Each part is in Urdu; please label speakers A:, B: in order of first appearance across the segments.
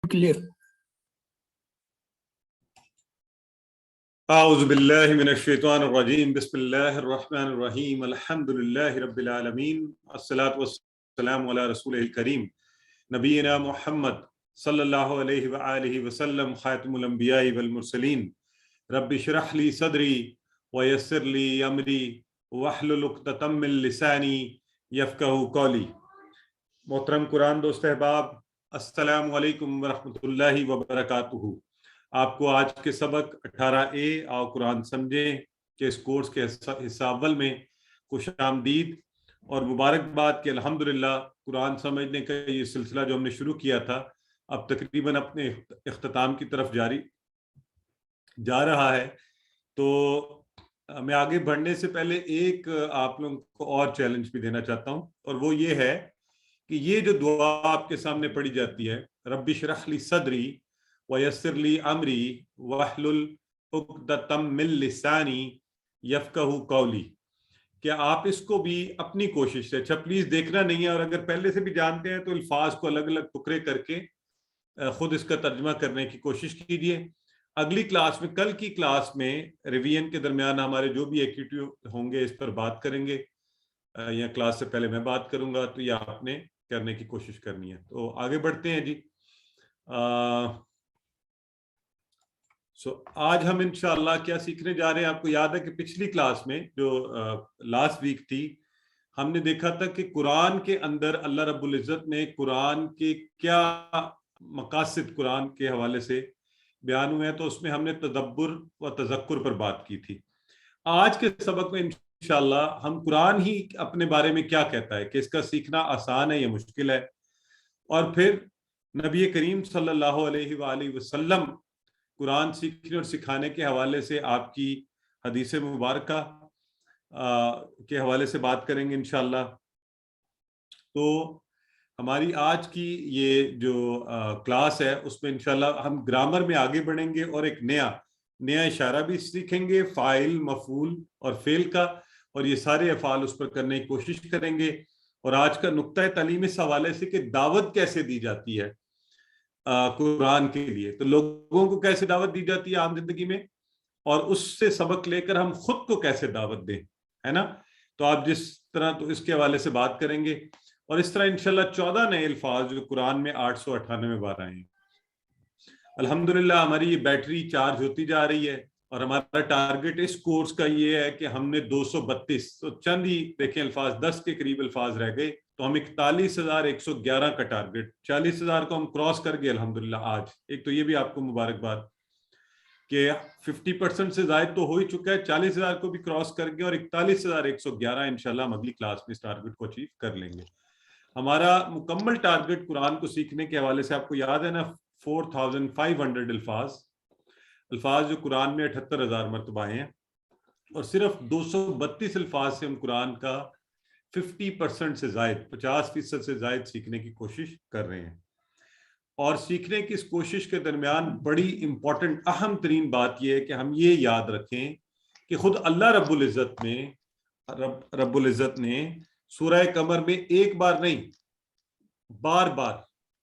A: clear.
B: أعوذ بالله من الشيطان الرجيم بسم الله الرحمن الرحيم الحمد لله رب العالمين الصلاة والسلام على رسوله الكريم نبينا محمد صلى الله عليه وآله وسلم خاتم الأنبياء والمرسلين رب اشرح لي صدري ويسر لي أمري واحلل عقدة من لساني يفقهوا قولي. محترم قرآن دوست احباب، السلام علیکم ورحمۃ اللہ وبرکاتہ. آپ کو آج کے سبق 18A آؤ قرآن سمجھیں کہ اس کورس کے حصہ اول میں خوش آمدید اور مبارکباد کہ الحمدللہ قرآن سمجھنے کا یہ سلسلہ جو ہم نے شروع کیا تھا اب تقریباً اپنے اختتام کی طرف جا رہا ہے. تو میں آگے بڑھنے سے پہلے ایک آپ لوگوں کو اور چیلنج بھی دینا چاہتا ہوں، اور وہ یہ ہے کہ یہ جو دعا آپ کے سامنے پڑھی جاتی ہے، رب اشرح لی صدری ویسر لی امری واحلل عقدۃ من لسانی یفقہوا قولی، کہ آپ اس کو بھی اپنی کوشش سے، اچھا پلیز دیکھنا نہیں ہے، اور اگر پہلے سے بھی جانتے ہیں تو الفاظ کو الگ الگ ٹکڑے کر کے خود اس کا ترجمہ کرنے کی کوشش کیجیے. اگلی کلاس میں، کل کی کلاس میں ریویژن کے درمیان ہمارے جو بھی ایکٹیویٹی ہوں گے اس پر بات کریں گے، یا کلاس سے پہلے میں بات کروں گا، تو یہ آپ نے کرنے کی کوشش کرنی ہے. تو آگے بڑھتے ہیں جی. آج ہم انشاءاللہ کیا سیکھنے جا رہے ہیں؟ آپ کو یاد ہے کہ پچھلی کلاس میں جو لاسٹ ویک تھی، ہم نے دیکھا تھا کہ قرآن کے اندر اللہ رب العزت نے قرآن کے کیا مقاصد قرآن کے حوالے سے بیان ہوئے ہیں، تو اس میں ہم نے تدبر و تذکر پر بات کی تھی. آج کے سبق میں انشاءاللہ ہم قرآن ہی اپنے بارے میں کیا کہتا ہے کہ اس کا سیکھنا آسان ہے یا مشکل ہے، اور پھر نبی کریم صلی اللہ علیہ وآلہ وسلم قرآن سیکھنے اور سکھانے کے حوالے سے آپ کی حدیث مبارکہ کے حوالے سے بات کریں گے انشاءاللہ. تو ہماری آج کی یہ جو کلاس ہے اس میں انشاءاللہ ہم گرامر میں آگے بڑھیں گے، اور ایک نیا اشارہ بھی سیکھیں گے، فاعل، مفعول اور فعل کا، اور یہ سارے افعال اس پر کرنے کی کوشش کریں گے. اور آج کا نقطہ تعلیم اس حوالے سے کہ دعوت کیسے دی جاتی ہے قرآن کے لیے، تو لوگوں کو کیسے دعوت دی جاتی ہے عام زندگی میں، اور اس سے سبق لے کر ہم خود کو کیسے دعوت دیں، ہے نا. تو آپ جس طرح تو اس کے حوالے سے بات کریں گے، اور اس طرح انشاءاللہ 14 نئے الفاظ جو قرآن میں 898 بار آئے ہیں. الحمدللہ ہماری یہ بیٹری چارج ہوتی جا رہی ہے، اور ہمارا ٹارگٹ اس کورس کا یہ ہے کہ ہم نے 232، تو چند ہی دیکھیں الفاظ، 10 کے قریب الفاظ رہ گئے، تو ہم 41,111 کا ٹارگٹ، 40,000 کو ہم کراس کر گئے الحمدللہ آج. ایک تو یہ بھی آپ کو مبارکباد کہ 50% سے زائد تو ہو ہی چکا ہے، 40,000 کو بھی کراس کر گئے، اور 41,111 انشاءاللہ ہم اگلی کلاس میں اس ٹارگٹ کو اچیو کر لیں گے. ہمارا مکمل ٹارگٹ قرآن کو سیکھنے کے حوالے سے آپ کو یاد ہے نا، 4,500 الفاظ جو قرآن میں 78,000 مرتبہ آئے ہیں، اور صرف 232 الفاظ سے ہم قرآن کا 50% سے زائد، 50% سے زائد سیکھنے کی کوشش کر رہے ہیں. اور سیکھنے کی اس کوشش کے درمیان بڑی امپورٹنٹ اہم ترین بات یہ ہے کہ ہم یہ یاد رکھیں کہ خود اللہ رب العزت نے سورہ قمر میں ایک بار نہیں، بار بار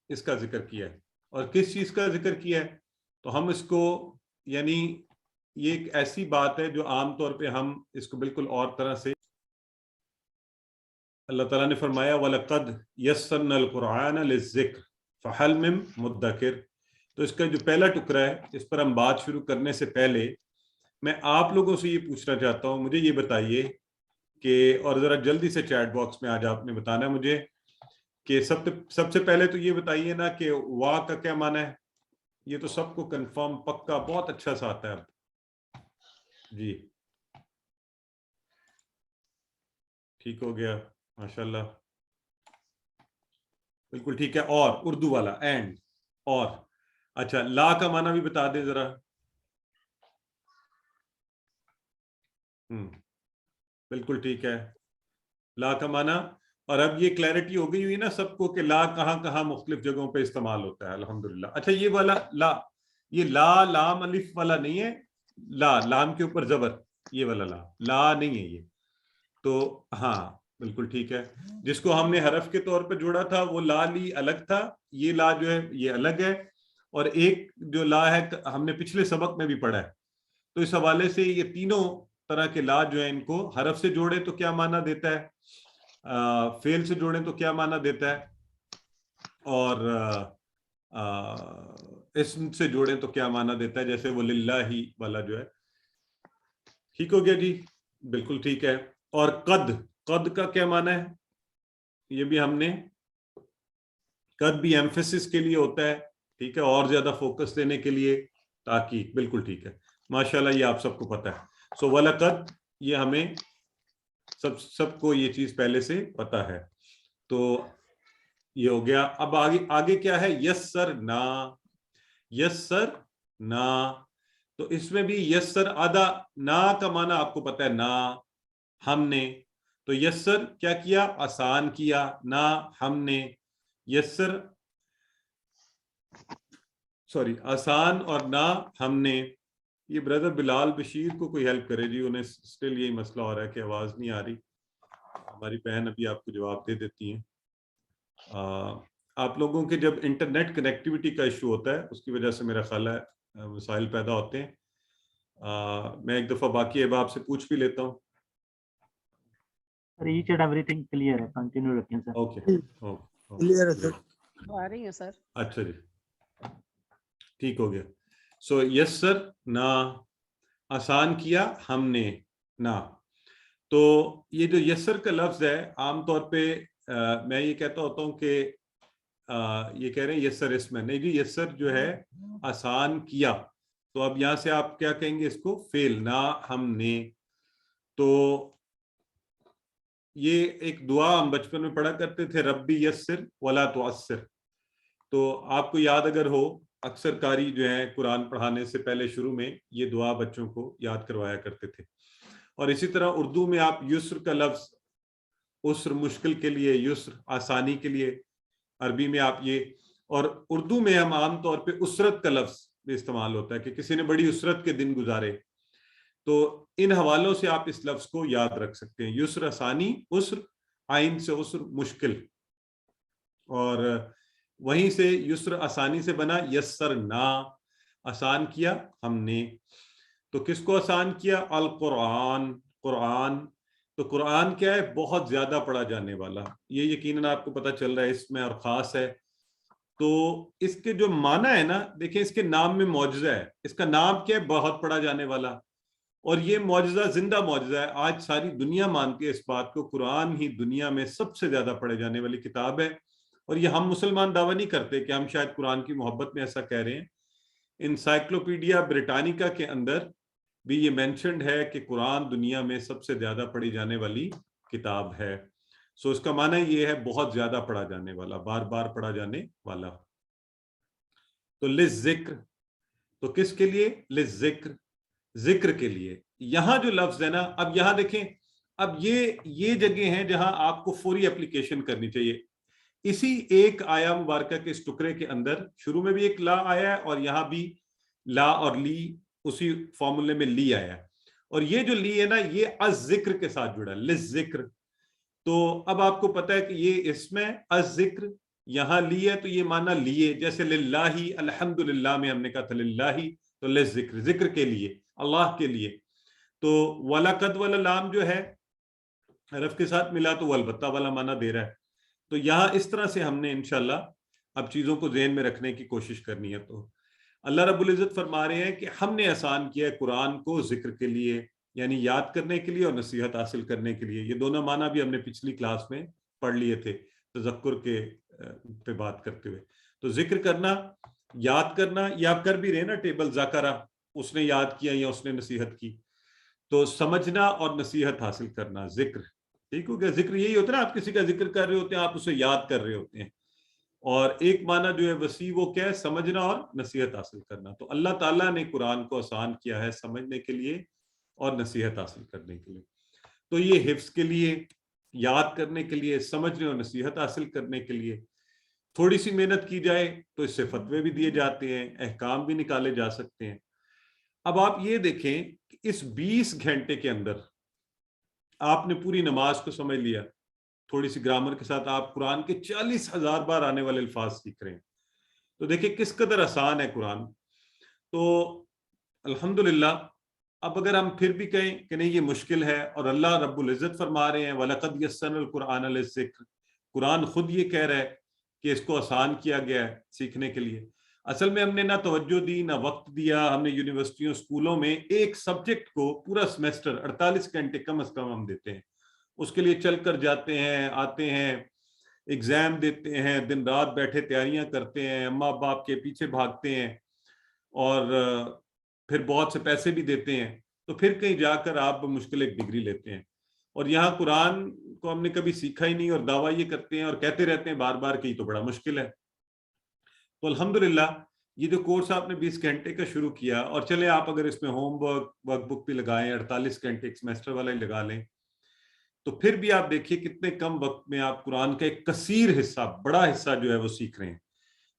B: اس کا ذکر کیا ہے. اور کس چیز کا ذکر کیا ہے؟ تو ہم اس کو، یعنی یہ ایک ایسی بات ہے جو عام طور پہ ہم اس کو بالکل اور طرح سے، اللہ تعالیٰ نے فرمایا وَلَقَدْ يَسَّرْنَا الْقُرْآنَ لِلذِّكْرِ فَهَلْ مِن مُدَّكِرٍ. تو اس کا جو پہلا ٹکڑا ہے، اس پر ہم بات شروع کرنے سے پہلے میں آپ لوگوں سے یہ پوچھنا چاہتا ہوں، مجھے یہ بتائیے کہ، اور ذرا جلدی سے چیٹ باکس میں آج آپ نے بتانا ہے مجھے کہ سب سے پہلے تو یہ بتائیے نا کہ وا کا کیا معنی ہے. یہ تو سب کو کنفرم پکا بہت اچھا سا آتا ہے اب جی، ٹھیک ہو گیا ماشاءاللہ، بالکل ٹھیک ہے. اور اردو والا اینڈ، اور اچھا لا کا معنی بھی بتا دیں ذرا. بالکل ٹھیک ہے، لا کا معنی. اور اب یہ کلیئرٹی ہو گئی ہوئی نا سب کو کہ لا کہاں کہاں مختلف جگہوں پہ استعمال ہوتا ہے الحمدللہ. اچھا یہ والا لا، یہ لا لام الف والا نہیں ہے، لا لام کے اوپر زبر، یہ والا لا نہیں ہے یہ. تو ہاں بالکل ٹھیک ہے، جس کو ہم نے حرف کے طور پہ جوڑا تھا وہ لا لی الگ تھا، یہ لا جو ہے یہ الگ ہے. اور ایک جو لا ہے ہم نے پچھلے سبق میں بھی پڑھا ہے. تو اس حوالے سے یہ تینوں طرح کے لا جو ہیں ان کو حرف سے جوڑے تو کیا معنی دیتا ہے, فعل سے جوڑیں تو کیا معنی دیتا ہے, اور اسم سے جوڑیں تو کیا معنی دیتا ہے, جیسے وہ للہ والا جو ہے. ٹھیک ہو گیا جی, بالکل ٹھیک ہے. اور قد کا کیا معنی ہے, یہ بھی ہم نے, قد بھی ایمفیسس کے لیے ہوتا ہے, ٹھیک ہے, اور زیادہ فوکس دینے کے لیے, تاکہ, بالکل ٹھیک ہے, ماشاءاللہ یہ آپ سب کو پتہ ہے. سو وَلَقَدْ یہ ہمیں سب کو یہ چیز پہلے سے پتہ ہے. تو یہ ہو گیا. اب آگے کیا ہے, یسرنا. تو اس میں بھی یسر آدھا نا کا معنی آپ کو پتہ ہے, نا ہم نے. تو یسر کیا کیا, آسان کیا, نا ہم نے. یسر آسان اور نا ہم نے. یہ بردر بلال بشیر کو کوئی ہیلپ کرے جی, انہیں سٹل یہی مسئلہ ہو رہا ہے کہ آواز نہیں آ رہی. ہماری بہن ابھی آپ کو جواب دے دیتی ہیں. آپ لوگوں کے جب انٹرنیٹ کنیکٹیوٹی کا ایشو ہوتا ہے اس کی وجہ سے میرا خیال ہے مسائل پیدا ہوتے ہیں. میں ایک دفعہ باقی احباب سے پوچھ بھی لیتا ہوں.
A: Each and everything clear ہے, کنٹینیو رکھیں سر.
B: اوکے
C: کلیئر ہے سر,
D: آ رہی ہے سر.
B: اچھا جی, ٹھیک ہو گیا. سو یسر نا, آسان کیا ہم نے, نا. تو یہ جو یسر کا لفظ ہے عام طور پہ میں یہ کہتا ہوتا ہوں کہ یہ کہہ رہے ہیں یسر اسم ہے, نہیں جی, یسر جو ہے آسان کیا. تو اب یہاں سے آپ کیا کہیں گے اس کو, فعل, نا ہم نے. تو یہ ایک دعا ہم بچپن میں پڑھا کرتے تھے, ربی یسر ولا تعسر. تو آپ کو یاد اگر ہو, اکثر قاری جو ہیں قرآن پڑھانے سے پہلے شروع میں یہ دعا بچوں کو یاد کروایا کرتے تھے. اور اسی طرح اردو میں آپ یسر کا لفظ, عسر مشکل کے لیے, یسر آسانی کے لیے, عربی میں آپ یہ, اور اردو میں ہم عام طور پہ اسرت کا لفظ بھی استعمال ہوتا ہے کہ کسی نے بڑی اسرت کے دن گزارے. تو ان حوالوں سے آپ اس لفظ کو یاد رکھ سکتے ہیں. یسر آسانی, عسر عین سے عسر مشکل, اور وہیں سے یسر آسانی سے بنا یسرنا, آسان کیا ہم نے. تو کس کو آسان کیا, القرآن, قرآن. تو قرآن کیا ہے, بہت زیادہ پڑھا جانے والا. یہ یقیناً آپ کو پتہ چل رہا ہے اس میں, اور خاص ہے. تو اس کے جو معنی ہے نا, دیکھیں اس کے نام میں معجزہ ہے. اس کا نام کیا ہے, بہت پڑھا جانے والا. اور یہ معجزہ زندہ معجزہ ہے. آج ساری دنیا مانتی ہے اس بات کو, قرآن ہی دنیا میں سب سے زیادہ پڑھے جانے والی کتاب ہے. اور یہ ہم مسلمان دعویٰ نہیں کرتے کہ ہم شاید قرآن کی محبت میں ایسا کہہ رہے ہیں. انسائکلوپیڈیا بریٹانیکا کے اندر بھی یہ مینشنڈ ہے کہ قرآن دنیا میں سب سے زیادہ پڑھی جانے والی کتاب ہے. سو اس کا معنی یہ ہے بہت زیادہ پڑھا جانے والا, بار بار پڑھا جانے والا. تو للذکر, تو کس کے لیے, للذکر, ذکر کے لیے. یہاں جو لفظ ہے نا, اب یہاں دیکھیں, اب یہ جگہ ہیں جہاں آپ کو فوری اپلیکیشن کرنی چاہیے. اسی ایک آیا مبارکہ کے اس ٹکڑے کے اندر شروع میں بھی ایک لا آیا ہے, اور یہاں بھی لا اور لی اسی فارمولے میں لی آیا ہے. اور یہ جو لی ہے نا, یہ الذکر کے ساتھ جڑا ہے, للذکر. تو اب آپ کو پتا ہے کہ یہ اسم ہے, الذکر, یہاں لی ہے تو یہ معنی لیے. جیسے للہ, الحمدللہ میں ہم نے کہا تھا للہ, تو للذکر, ذکر کے لیے, اللہ کے لیے. تو وَلَقَدْ والا لام جو ہے حرف کے ساتھ ملا تو وہ البتہ والا معنی دے رہا ہے. تو یہاں اس طرح سے ہم نے انشاءاللہ اب چیزوں کو ذہن میں رکھنے کی کوشش کرنی ہے. تو اللہ رب العزت فرما رہے ہیں کہ ہم نے آسان کیا ہے قرآن کو ذکر کے لیے, یعنی یاد کرنے کے لیے اور نصیحت حاصل کرنے کے لیے. یہ دونوں معنی بھی ہم نے پچھلی کلاس میں پڑھ لیے تھے تذکر کے پہ بات کرتے ہوئے. تو ذکر کرنا, یاد کرنا, یہ آپ کر بھی رہے نا, ٹیبل ذاکرہ, اس نے یاد کیا یا اس نے نصیحت کی. تو سمجھنا اور نصیحت حاصل کرنا, ذکر. ٹھیک ہو گیا. ذکر یہی ہوتا ہے نا, آپ کسی کا ذکر کر رہے ہوتے ہیں, آپ اسے یاد کر رہے ہوتے ہیں. اور ایک معنی جو ہے وسیع, وہ کیا ہے, سمجھنا اور نصیحت حاصل کرنا. تو اللہ تعالیٰ نے قرآن کو آسان کیا ہے سمجھنے کے لیے اور نصیحت حاصل کرنے کے لیے. تو یہ حفظ کے لیے, یاد کرنے کے لیے, سمجھنے اور نصیحت حاصل کرنے کے لیے تھوڑی سی محنت کی جائے تو اس سے فتوے بھی دیے جاتے ہیں, احکام بھی نکالے جا سکتے ہیں. اب آپ یہ دیکھیں کہ اس 20 گھنٹے کے اندر آپ نے پوری نماز کو سمجھ لیا, تھوڑی سی گرامر کے ساتھ آپ قرآن کے 40,000 بار آنے والے الفاظ سیکھ رہے ہیں. تو دیکھیں کس قدر آسان ہے قرآن. تو الحمدللہ اب اگر ہم پھر بھی کہیں کہ نہیں یہ مشکل ہے، اور اللہ رب العزت فرما رہے ہیں وَلَقَدْ يَسَّرْنَا الْقُرْآنَ لِلذِّكْرِ، قرآن خود یہ کہہ رہا ہے کہ اس کو آسان کیا گیا ہے سیکھنے کے لیے. اصل میں ہم نے نہ توجہ دی نہ وقت دیا. ہم نے یونیورسٹیوں اسکولوں میں ایک سبجیکٹ کو پورا سمیسٹر 48 گھنٹے کم از کم ہم دیتے ہیں، اس کے لیے چل کر جاتے ہیں، آتے ہیں، ایگزام دیتے ہیں، دن رات بیٹھے تیاریاں کرتے ہیں، اماں باپ کے پیچھے بھاگتے ہیں، اور پھر بہت سے پیسے بھی دیتے ہیں، تو پھر کہیں جا کر آپ مشکل ایک ڈگری لیتے ہیں. اور یہاں قرآن کو ہم نے کبھی سیکھا ہی نہیں، اور دعویٰ یہ کرتے ہیں اور کہتے رہتے ہیں بار بار کہ یہ تو بڑا مشکل ہے. تو الحمدللہ یہ جو کورس آپ نے 20 گھنٹے کا شروع کیا، اور چلیں آپ اگر اس میں ہوم ورک ورک بک بھی لگائیں، 48 گھنٹے ایک سمیسٹر والا ہی لگا لیں، تو پھر بھی آپ دیکھیے کتنے کم وقت میں آپ قرآن کا ایک کثیر حصہ، بڑا حصہ جو ہے وہ سیکھ رہے ہیں.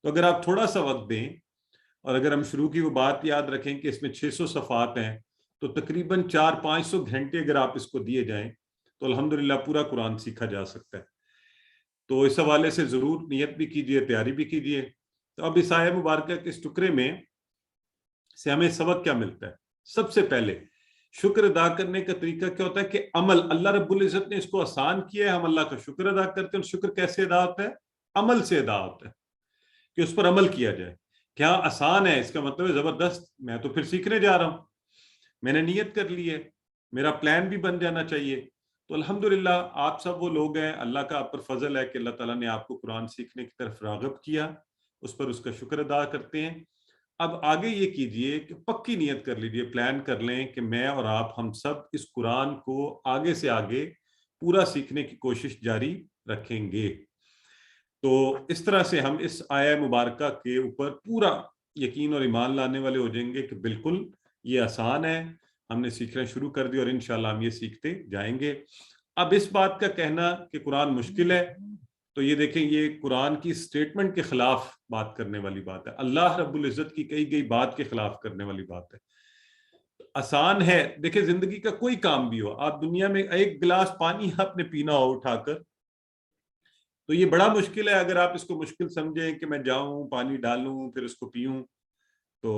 B: تو اگر آپ تھوڑا سا وقت دیں، اور اگر ہم شروع کی وہ بات یاد رکھیں کہ اس میں 600 صفحات ہیں، تو تقریباً 400-500 گھنٹے اگر آپ اس کو دیے جائیں تو الحمدللہ پورا قرآن سیکھا جا سکتا ہے. تو اس حوالے سے ضرور نیت بھی کیجئے، تیاری بھی کیجئے. تو اب اس آیہ مبارکہ کے اس ٹکڑے میں سے ہمیں سبق کیا ملتا ہے؟ سب سے پہلے شکر ادا کرنے کا طریقہ کیا ہوتا ہے کہ عمل. اللہ رب العزت نے اس کو آسان کیا ہے، ہم اللہ کا شکر ادا کرتے ہیں. شکر کیسے ادا ہوتا ہے؟ عمل سے ادا ہوتا ہے، کہ اس پر عمل کیا جائے. کیا آسان ہے اس کا مطلب ہے زبردست، میں تو پھر سیکھنے جا رہا ہوں، میں نے نیت کر لی ہے، میرا پلان بھی بن جانا چاہیے. تو الحمدللہ آپ سب وہ لوگ ہیں، اللہ کا آپ پر فضل ہے کہ اللہ تعالیٰ نے آپ کو قرآن سیکھنے کی طرف راغب کیا، اس پر اس کا شکر ادا کرتے ہیں. اب آگے یہ کیجئے کہ پکی نیت کر لیجئے، پلان کر لیں کہ میں اور آپ ہم سب اس قرآن کو آگے سے آگے پورا سیکھنے کی کوشش جاری رکھیں گے. تو اس طرح سے ہم اس آیہ مبارکہ کے اوپر پورا یقین اور ایمان لانے والے ہو جائیں گے کہ بالکل یہ آسان ہے، ہم نے سیکھنا شروع کر دیا اور انشاءاللہ ہم یہ سیکھتے جائیں گے. اب اس بات کا کہنا کہ قرآن مشکل ہے، تو یہ دیکھیں یہ قرآن کی سٹیٹمنٹ کے خلاف بات کرنے والی بات ہے، اللہ رب العزت کی کہی گئی بات کے خلاف کرنے والی بات ہے. آسان ہے، دیکھیں زندگی کا کوئی کام بھی ہو، آپ دنیا میں ایک گلاس پانی آپ نے پینا ہو اٹھا کر، تو یہ بڑا مشکل ہے. اگر آپ اس کو مشکل سمجھیں کہ میں جاؤں پانی ڈالوں پھر اس کو پیوں، تو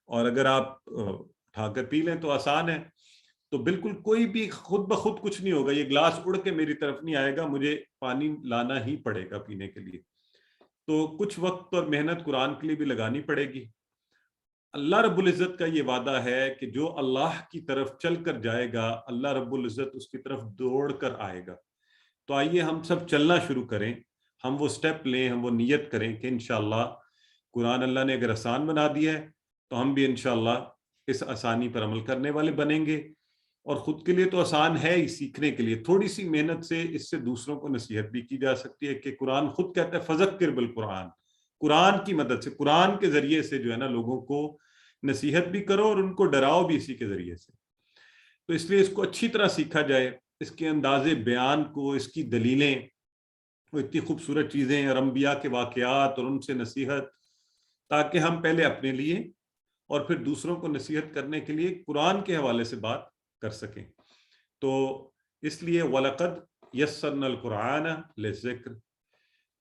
B: اور اگر آپ اٹھا کر پی لیں تو آسان ہے. تو بالکل کوئی بھی خود بخود کچھ نہیں ہوگا، یہ گلاس اڑ کے میری طرف نہیں آئے گا، مجھے پانی لانا ہی پڑے گا پینے کے لیے. تو کچھ وقت اور محنت قرآن کے لیے بھی لگانی پڑے گی. اللہ رب العزت کا یہ وعدہ ہے کہ جو اللہ کی طرف چل کر جائے گا اللہ رب العزت اس کی طرف دوڑ کر آئے گا. تو آئیے ہم سب چلنا شروع کریں، ہم وہ سٹیپ لیں، ہم وہ نیت کریں کہ انشاءاللہ قرآن اللہ نے اگر آسان بنا دیا ہے تو ہم بھی انشاءاللہ اس آسانی پر عمل کرنے والے بنیں گے. اور خود کے لیے تو آسان ہے ہی، سیکھنے کے لیے تھوڑی سی محنت سے اس سے دوسروں کو نصیحت بھی کی جا سکتی ہے کہ قرآن خود کہتا ہے فذکر بالقرآن، قرآن کی مدد سے، قرآن کے ذریعے سے جو ہے نا لوگوں کو نصیحت بھی کرو اور ان کو ڈراؤ بھی اسی کے ذریعے سے. تو اس لیے اس کو اچھی طرح سیکھا جائے، اس کے انداز بیان کو، اس کی دلیلیں، وہ اتنی خوبصورت چیزیں اور انبیاء کے واقعات اور ان سے نصیحت، تاکہ ہم پہلے اپنے لیے اور پھر دوسروں کو نصیحت کرنے کے لیے قرآن کے حوالے سے بات کر سکیں. تو اس لیے وَلَقَدْ يَسَّرْنَا الْقُرْآنَ لِلذِّكْرِ.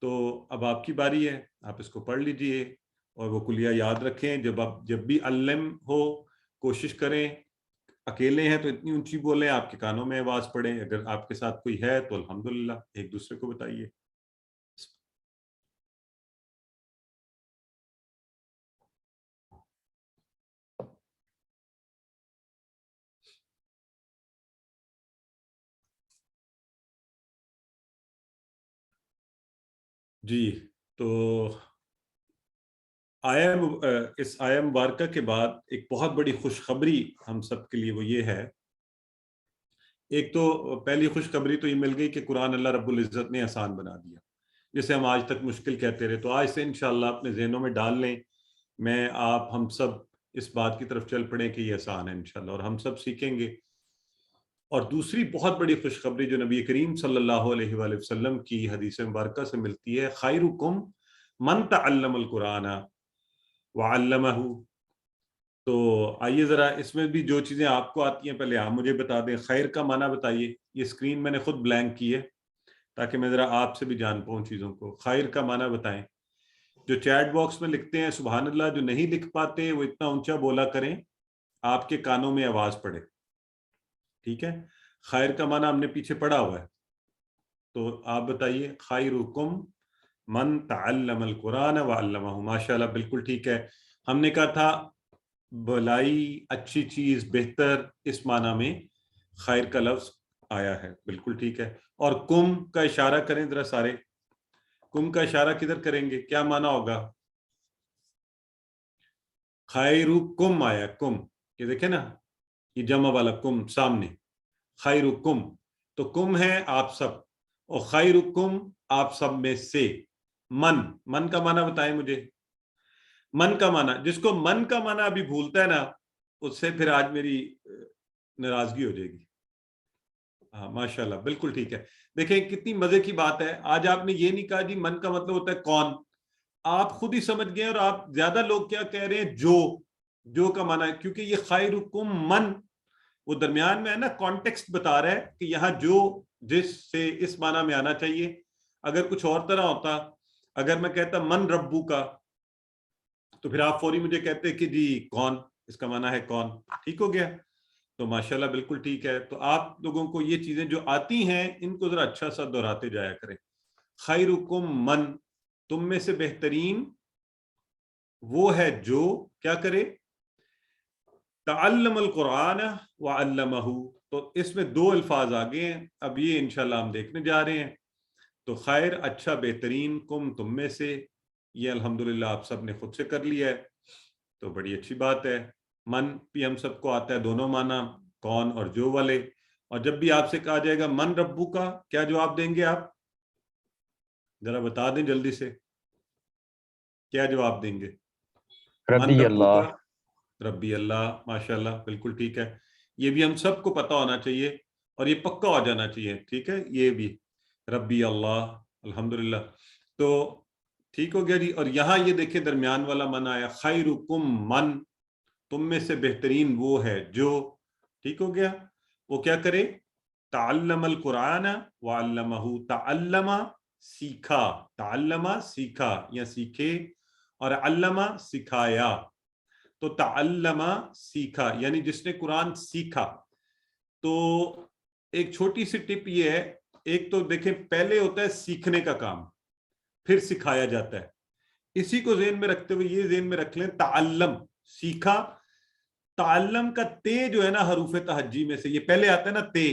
B: تو اب آپ کی باری ہے، آپ اس کو پڑھ لیجئے اور وہ کلیہ یاد رکھیں. جب بھی علم ہو کوشش کریں، اکیلے ہیں تو اتنی اونچی بولیں، آپ کے کانوں میں آواز پڑے، اگر آپ کے ساتھ کوئی ہے تو الحمدللہ ایک دوسرے کو بتائیے. جی، تو اس آیہ مبارکہ کے بعد ایک بہت بڑی خوشخبری ہم سب کے لیے وہ یہ ہے. ایک تو پہلی خوشخبری تو یہ مل گئی کہ قرآن اللہ رب العزت نے آسان بنا دیا، جسے ہم آج تک مشکل کہتے رہے. تو آج سے انشاءاللہ اپنے ذہنوں میں ڈال لیں، میں آپ ہم سب اس بات کی طرف چل پڑیں کہ یہ آسان ہے انشاءاللہ، اور ہم سب سیکھیں گے. اور دوسری بہت بڑی خوشخبری جو نبی کریم صلی اللہ علیہ وآلہ وسلم کی حدیث مبارکہ سے ملتی ہے، خیرکم من تعلم القرآن وعلمہ. تو آئیے ذرا اس میں بھی جو چیزیں آپ کو آتی ہیں پہلے آپ مجھے بتا دیں. خیر کا معنی بتائیے، یہ اسکرین میں نے خود بلینک کی ہے تاکہ میں ذرا آپ سے بھی جان پاؤں چیزوں کو. خیر کا معنی بتائیں. جو چیٹ باکس میں لکھتے ہیں سبحان اللہ، جو نہیں لکھ پاتے وہ اتنا اونچا بولا کریں آپ کے کانوں میں آواز پڑے، ٹھیک ہے؟ خیر کا معنی ہم نے پیچھے پڑھا ہوا ہے، تو آپ بتائیے خیرکم من تعلم القرآن وعلمہ، ماشاءاللہ بالکل ٹھیک ہے۔ ہم نے کہا تھا بھلائی، اچھی چیز، بہتر، اس معنی میں خیر کا لفظ آیا ہے، بالکل ٹھیک ہے۔ اور کم کا اشارہ کریں ذرا سارے، کم کا اشارہ کدھر کریں گے، کیا معنی ہوگا؟ خیرکم آیا، کم، یہ دیکھیں نا، یہ جمع والا کم سامنے، خیرکم، تو کم ہے آپ سب، اور خیرکم آپ سب میں سے۔ من کا معنی بتائیں مجھے، من کا معنی، جس کو من کا معنی ابھی بھولتا ہے نا، اس سے پھر آج میری ناراضگی ہو جائے گی۔ ہاں ماشاءاللہ بالکل ٹھیک ہے۔ دیکھیں کتنی مزے کی بات ہے، آج آپ نے یہ نہیں کہا جی من کا مطلب ہوتا ہے کون، آپ خود ہی سمجھ گئے، اور آپ زیادہ لوگ کیا کہہ رہے ہیں، جو کا معنی ہے، کیونکہ یہ خیرکم من وہ درمیان میں ہے نا، کانٹیکسٹ بتا رہا ہے کہ یہاں جو جس سے اس معنی میں آنا چاہیے۔ اگر کچھ اور طرح ہوتا، اگر میں کہتا من ربو کا، تو پھر آپ فوری مجھے کہتے کہ جی کون، اس کا معنی ہے کون، ٹھیک ہو گیا؟ تو ماشاءاللہ بالکل ٹھیک ہے۔ تو آپ لوگوں کو یہ چیزیں جو آتی ہیں ان کو ذرا اچھا سا دہراتے جایا کریں۔ خیرکم من، تم میں سے بہترین وہ ہے جو کیا کرے، تعلم القرآن وعلمہ، تو اس میں دو الفاظ آگے ہیں، اب یہ انشاءاللہ ہم دیکھنے جا رہے ہیں۔ تو خیر، اچھا، بہترین، کم تم میں سے، یہ الحمدللہ آپ سب نے خود سے کر لیا ہے، تو بڑی اچھی بات ہے۔ من بھی ہم سب کو آتا ہے، دونوں معنی، کون اور جو والے۔ اور جب بھی آپ سے کہا جائے گا من ربو کا، کیا جواب دیں گے آپ؟ ذرا بتا دیں جلدی سے، کیا جواب دیں گے؟
D: ربی اللہ،
B: ربی اللہ، ماشاءاللہ بالکل ٹھیک ہے۔ یہ بھی ہم سب کو پتا ہونا چاہیے اور یہ پکا ہو جانا چاہیے، ٹھیک ہے؟ یہ بھی ربی اللہ، الحمدللہ، تو ٹھیک ہو گیا جی۔ اور یہاں یہ دیکھیں درمیان والا من آیا، خیرکم من، تم میں سے بہترین وہ ہے جو، ٹھیک ہو گیا، وہ کیا کرے، تعلم القرآن وعلمہ، تعلم سیکھا، تعلم سیکھا یا سیکھے، اور علمہ سکھایا، تو تعلم سیکھا یعنی جس نے قرآن سیکھا۔ تو ایک چھوٹی سی ٹپ یہ ہے، ایک تو دیکھیں پہلے ہوتا ہے سیکھنے کا کام، پھر سکھایا جاتا ہے، اسی کو ذہن میں رکھتے ہوئے یہ ذہن میں رکھ لیں، تعلم سیکھا، تعلم کا تے جو ہے نا حروف تہجی میں سے، یہ پہلے آتا ہے نا تے،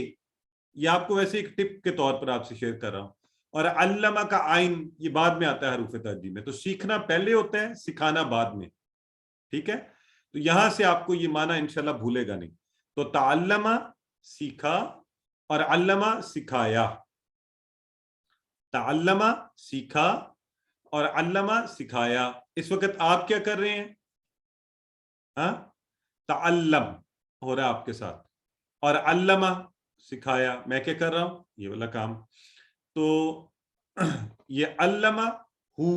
B: یہ آپ کو ویسے ایک ٹپ کے طور پر آپ سے شیئر کر رہا ہوں، اور علمہ کا عین یہ بعد میں آتا ہے حروف تہجی میں، تو سیکھنا پہلے ہوتا ہے، سکھانا بعد میں، ٹھیک ہے؟ تو یہاں سے آپ کو یہ معنی انشاءاللہ بھولے گا نہیں۔ تو تعلمہ سیکھا اور علمہ سکھایا، تعلمہ سیکھا اور علمہ سکھایا۔ اس وقت آپ کیا کر رہے ہیں؟ ہاں، تعلم ہو رہا ہے آپ کے ساتھ، اور علمہ سکھایا، میں کیا کر رہا ہوں؟ یہ والا کام۔ تو یہ علمہ ہو،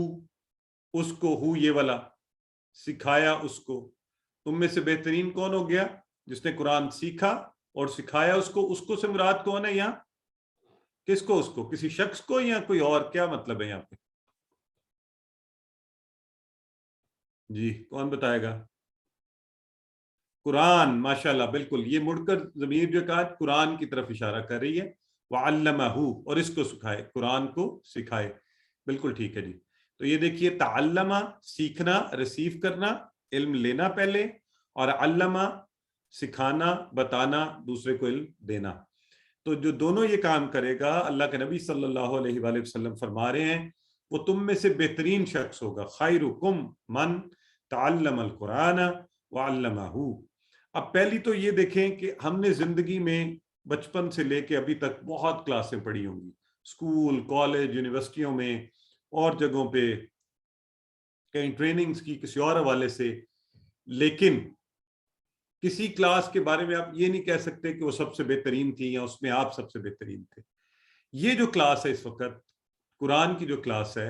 B: اس کو، ہو یہ والا، سکھایا اس کو۔ تم میں سے بہترین کون ہو گیا؟ جس نے قرآن سیکھا اور سکھایا اس کو سے مراد کون ہے یہاں؟ کس کو؟ اس کو، کسی شخص کو یا کوئی اور؟ کیا مطلب ہے یہاں پہ؟ جی کون بتائے گا؟ قرآن، ماشاءاللہ بالکل، یہ مڑ کر ضمیر جو کہا قرآن کی طرف اشارہ کر رہی ہے، وعلمہ، اور اس کو سکھائے، قرآن کو سکھائے، بالکل ٹھیک ہے جی۔ تو یہ دیکھیے تعلمہ سیکھنا، ریسیو کرنا، علم لینا پہلے، اور علمہ سکھانا، بتانا، دوسرے کو علم دینا۔ تو جو دونوں یہ کام کرے گا، اللہ کے نبی صلی اللہ علیہ وآلہ وسلم فرما رہے ہیں وہ تم میں سے بہترین شخص ہوگا، خیرکم من تعلم القرآن وعلمہ۔ اب پہلی تو یہ دیکھیں کہ ہم نے زندگی میں بچپن سے لے کے ابھی تک بہت کلاسیں پڑھی ہوں گی، اسکول، کالج، یونیورسٹیوں میں اور جگہوں پہ، کہیں ٹریننگز کی کسی اور حوالے سے، لیکن کسی کلاس کے بارے میں آپ یہ نہیں کہہ سکتے کہ وہ سب سے بہترین تھی یا اس میں آپ سب سے بہترین تھے۔ یہ جو کلاس ہے اس وقت قرآن کی جو کلاس ہے،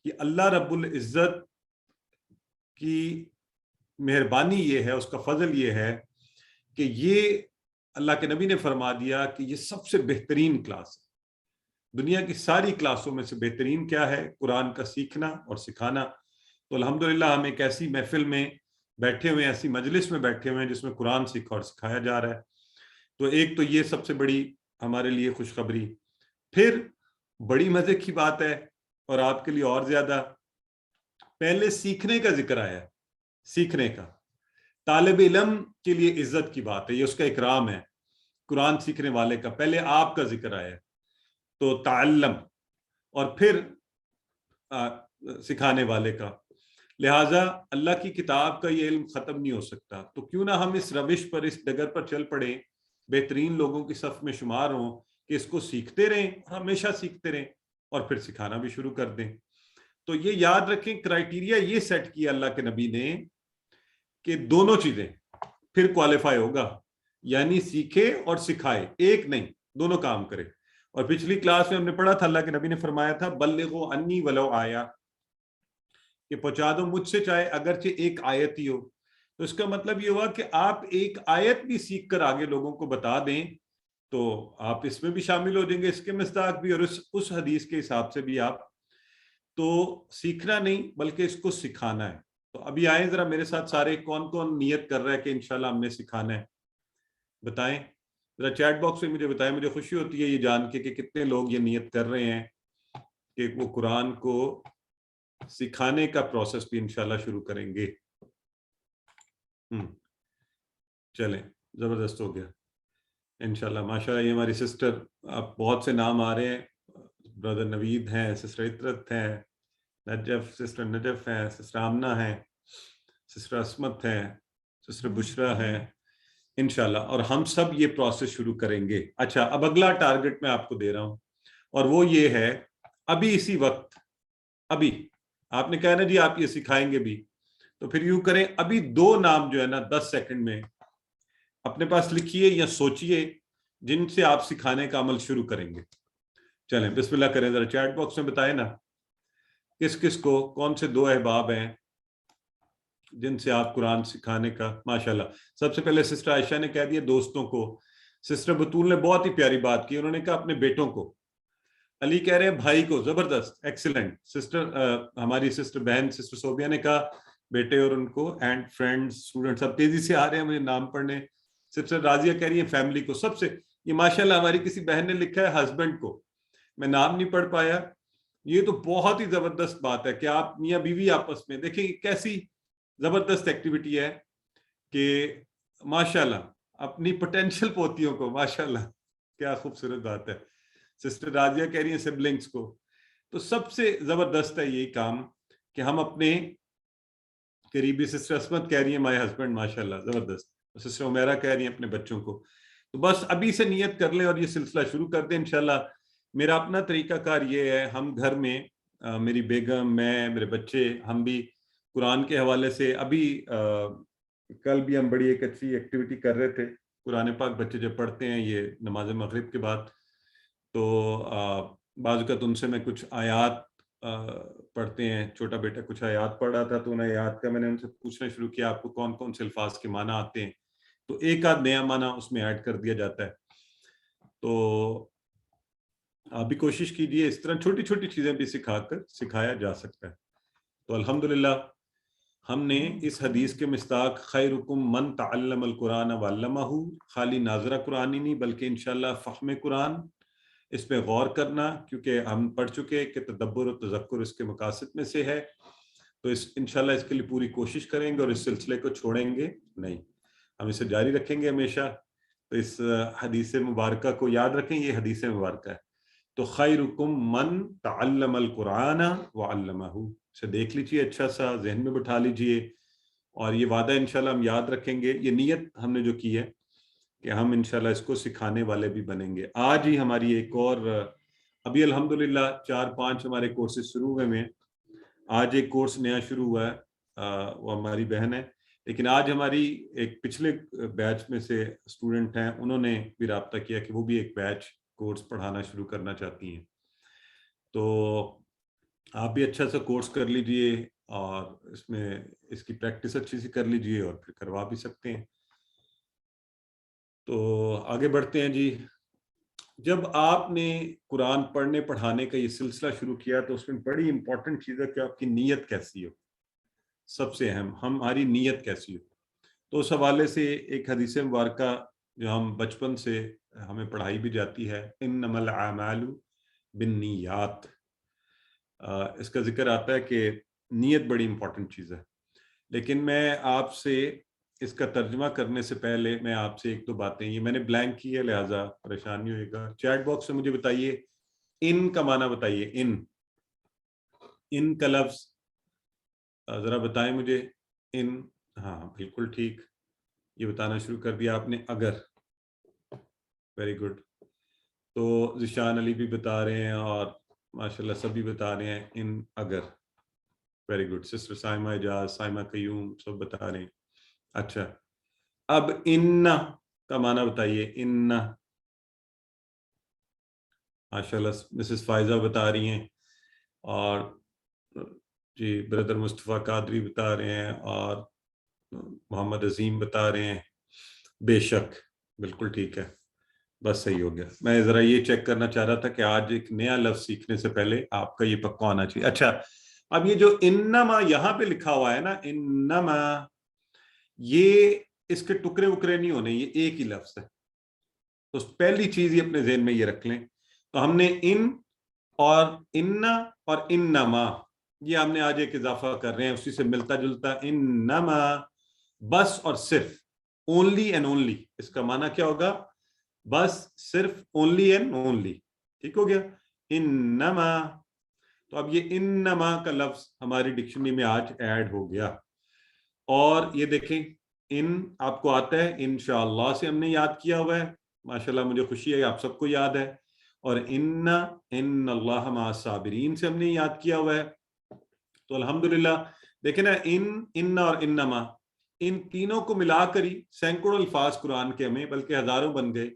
B: کہ اللہ رب العزت کی مہربانی یہ ہے، اس کا فضل یہ ہے کہ یہ اللہ کے نبی نے فرما دیا کہ یہ سب سے بہترین کلاس ہے، دنیا کی ساری کلاسوں میں سے بہترین کیا ہے؟ قرآن کا سیکھنا اور سکھانا۔ تو الحمدللہ ہم ایک ایسی محفل میں بیٹھے ہوئے ہیں, ایسی مجلس میں بیٹھے ہوئے ہیں جس میں قرآن سیکھا اور سکھایا جا رہا ہے. تو ایک تو یہ سب سے بڑی ہمارے لیے خوشخبری. پھر بڑی مزے کی بات ہے, اور آپ کے لیے اور زیادہ, پہلے سیکھنے کا ذکر آیا ہے. سیکھنے کا, طالب علم کے لیے عزت کی بات ہے, یہ اس کا اکرام ہے. قرآن سیکھنے والے کا پہلے آپ کا ذکر آیا ہے, تو تعلم, اور پھر سکھانے والے کا. لہٰذا اللہ کی کتاب کا یہ علم ختم نہیں ہو سکتا, تو کیوں نہ ہم اس روش پر, اس ڈگر پر چل پڑیں, بہترین لوگوں کی صف میں شمار ہوں کہ اس کو سیکھتے رہیں, ہمیشہ سیکھتے رہیں, اور پھر سکھانا بھی شروع کر دیں. تو یہ یاد رکھیں, کرائیٹیریا یہ سیٹ کیا اللہ کے نبی نے کہ دونوں چیزیں پھر کوالیفائی ہوگا, یعنی سیکھے اور سکھائے, ایک نہیں, دونوں کام کرے. اور پچھلی کلاس میں ہم نے پڑھا تھا, اللہ کے نبی نے فرمایا تھا بلغوا انی ولو آیا, کہ پہنچا دو مجھ سے چاہے اگرچہ ایک آیت ہی ہو. تو اس کا مطلب یہ ہوا کہ آپ ایک آیت بھی سیکھ کر آگے لوگوں کو بتا دیں تو آپ اس میں بھی شامل ہو جائیں گے, اس کے مصداق بھی, اور اس حدیث کے حساب سے بھی. آپ تو سیکھنا نہیں بلکہ اس کو سکھانا ہے. تو ابھی آئیں ذرا میرے ساتھ سارے, کون کون نیت کر رہا ہے کہ انشاءاللہ ہم نے سکھانا ہے, بتائیں ذرا چیٹ باکس میں مجھے بتائیں. مجھے خوشی ہوتی ہے یہ جان کے کہ کتنے لوگ یہ نیت کر رہے ہیں کہ وہ قرآن کو سکھانے کا پروسیس بھی انشاءاللہ شروع کریں گے. چلیں, زبردست ہو گیا انشاءاللہ. ماشاءاللہ یہ ہماری سسٹر, آپ بہت سے نام آ رہے ہیں, برادر نوید ہیں, سسٹر عطرت ہیں, نجف, سسٹر نجف ہیں, سسٹر آمنہ ہیں, سسٹر عصمت ہیں, سسٹر بشرا ہیں انشاءاللہ, اور ہم سب یہ پروسیس شروع کریں گے. اچھا, اب اگلا ٹارگٹ میں آپ کو دے رہا ہوں, اور وہ یہ ہے ابھی اسی وقت, ابھی آپ نے کہا نا جی آپ یہ سکھائیں گے بھی, تو پھر یوں کریں, ابھی 2 نام جو ہے نا 10 سیکنڈ میں اپنے پاس لکھیے یا سوچئے جن سے آپ سکھانے کا عمل شروع کریں گے. چلیں بسم اللہ کریں, ذرا چیٹ باکس میں بتائیں نا کس کس کو, کون سے 2 احباب ہیں جن سے آپ قرآن سکھانے کا. ماشاءاللہ, سب سے پہلے سسٹر عائشہ نے کہہ دیا دوستوں کو. سسٹر بطول نے بہت ہی پیاری بات کی, انہوں نے کہا اپنے بیٹوں کو. علی کہہ رہے ہیں بھائی کو, زبردست, ایکسیلنٹ. سسٹر ہماری سسٹر بہن سسٹر صوبیہ نے کہا بیٹے اور ان کو, اینڈ فرینڈز, اسٹوڈنٹس اب تیزی سے آ رہے ہیں مجھے نام پڑھنے. سسٹر راضیہ کہہ رہی ہیں فیملی کو. سب سے یہ ماشاءاللہ ہماری کسی بہن نے لکھا ہے ہسبینڈ کو, میں نام نہیں پڑھ پایا. یہ تو بہت ہی زبردست بات ہے کہ آپ میاں بیوی آپس میں دیکھیں کیسی زبردست ایکٹیویٹی ہے کہ ماشاءاللہ اپنی پوٹینشیل پوتیوں کو, ماشاءاللہ کیا خوبصورت بات ہے. سسٹر راضیہ کہہ رہی ہیں سبلنگز کو. تو سب سے زبردست ہے یہی کام کہ ہم اپنے قریبی, سسٹر عصمت کہہ رہی ہیں مائی ہسبینڈ, ماشاءاللہ زبردست. سسٹر عمیرہ کہہ رہی ہیں اپنے بچوں کو. تو بس ابھی سے نیت کر لیں اور یہ سلسلہ شروع کر دیں انشاءاللہ. میرا اپنا طریقہ کار یہ ہے, ہم گھر میں, میری بیگم, میں, میرے بچے, ہم بھی قرآن کے حوالے سے ابھی کل بھی ہم بڑی ایک اچھی ایکٹیویٹی کر رہے تھے. قرآن پاک بچے جب پڑھتے ہیں یہ نماز مغرب کے بعد, تو بعض اوقات ان سے میں کچھ آیات پڑھتے ہیں. چھوٹا بیٹا کچھ آیات پڑھ رہا تھا تو ان آیات کا میں نے ان سے پوچھنا شروع کیا آپ کو کون کون سے الفاظ کے معنی آتے ہیں, تو ایک آدھ نیا معنی اس میں ایڈ کر دیا جاتا ہے. تو آپ بھی کوشش کیجئے, اس طرح چھوٹی چھوٹی چیزیں بھی سکھایا جا سکتا ہے. تو الحمدللہ ہم نے اس حدیث کے مصداق خیرکم من تعلم القرآن وعلمہ, خالی ناظرہ قرآن ہی نہیں بلکہ انشاءاللہ فہم قرآن, اس پہ غور کرنا, کیونکہ ہم پڑھ چکے کہ تدبر و تذکر اس کے مقاصد میں سے ہے. تو انشاءاللہ اس کے لیے پوری کوشش کریں گے اور اس سلسلے کو چھوڑیں گے نہیں, ہم اسے جاری رکھیں گے ہمیشہ. تو اس حدیث مبارکہ کو یاد رکھیں, یہ حدیث مبارکہ ہے. تو خیرکم من تعلم القرآن وعلمہ, اسے دیکھ لیجئے, اچھا سا ذہن میں بٹھا لیجئے, اور یہ وعدہ انشاءاللہ ہم یاد رکھیں گے. یہ نیت ہم نے جو کی ہے کہ ہم انشاءاللہ اس کو سکھانے والے بھی بنیں گے. آج ہی ہماری ایک اور, ابھی الحمدللہ 4-5 ہمارے کورسز شروع ہوئے ہیں. آج ایک کورس نیا شروع ہوا ہے, وہ ہماری بہن ہے, لیکن آج ہماری ایک پچھلے بیچ میں سے اسٹوڈنٹ ہیں, انہوں نے بھی رابطہ کیا کہ وہ بھی ایک بیچ کورس پڑھانا شروع کرنا چاہتی ہیں. تو آپ بھی اچھا سا کورس کر لیجئے اور اس میں اس کی پریکٹس اچھی سی کر لیجئے اور پھر کروا بھی سکتے ہیں. تو آگے بڑھتے ہیں جی. جب آپ نے قرآن پڑھنے پڑھانے کا یہ سلسلہ شروع کیا تو اس میں بڑی امپورٹنٹ چیز ہے کہ آپ کی نیت کیسی ہو. سب سے اہم ہماری نیت کیسی ہو. تو اس حوالے سے ایک حدیث مبارکہ جو ہم بچپن سے ہمیں پڑھائی بھی جاتی ہے، انما الاعمال بالنیات، اس کا ذکر آتا ہے کہ نیت بڑی امپورٹنٹ چیز ہے. لیکن میں آپ سے اس کا ترجمہ کرنے سے پہلے میں آپ سے ایک دو باتیں، یہ میں نے بلینک کی ہے لہٰذا پریشان نہیں ہوئے گا. چیٹ باکس میں مجھے بتائیے ان کا معنی بتائیے. ان کا لفظ ذرا بتائیں مجھے. ان، ہاں بالکل ٹھیک، یہ بتانا شروع کر دیا آپ نے. اگر، ویری گڈ. تو ذیشان علی بھی بتا رہے ہیں اور ماشاءاللہ سبھی بتا رہے ہیں ان اگر. Very good. سسٹر سائمہ اجاز، سائمہ قیوم سب بتا رہے ہیں. اچھا، اب ان کا معنی بتائیے. ان، ماشاءاللہ مسز فائزہ بتا رہی ہیں اور جی بردر مصطفیٰ قادری بتا رہے ہیں اور محمد عظیم بتا رہے ہیں. بے شک، بالکل ٹھیک ہے، بس صحیح ہو گیا. میں ذرا یہ چیک کرنا چاہ رہا تھا کہ آج ایک نیا لفظ سیکھنے سے پہلے آپ کا یہ پکا ہونا چاہیے. اچھا، اب یہ جو انما یہاں پہ لکھا ہوا ہے نا، انما، یہ اس کے ٹکڑے وکڑے نہیں ہونے، یہ ایک ہی لفظ ہے. تو پہلی چیز یہ اپنے ذہن میں یہ رکھ لیں. تو ہم نے ان اور اننا اور انما، یہ ہم نے آج ایک اضافہ کر رہے ہیں اسی سے ملتا جلتا. انما، بس اور صرف، اونلی اینڈ اونلی. اس کا معنی کیا ہوگا؟ بس، صرف، اونلی اینڈ اونلی. ٹھیک ہو گیا؟ انما. تو اب یہ انما کا لفظ ہماری ڈکشنری میں آج ایڈ ہو گیا. اور یہ دیکھیں، ان آپ کو آتا ہے، انشاءاللہ سے ہم نے یاد کیا ہوا ہے. ماشاءاللہ مجھے خوشی ہے آپ سب کو یاد ہے. اور ان اللہ مع الصابرین سے ہم نے یاد کیا ہوا ہے. تو الحمدللہ دیکھیں نا، ان اور انما، ان تینوں کو ملا کر ہی سینکڑوں الفاظ قرآن کے ہمیں بلکہ ہزاروں بن گئے.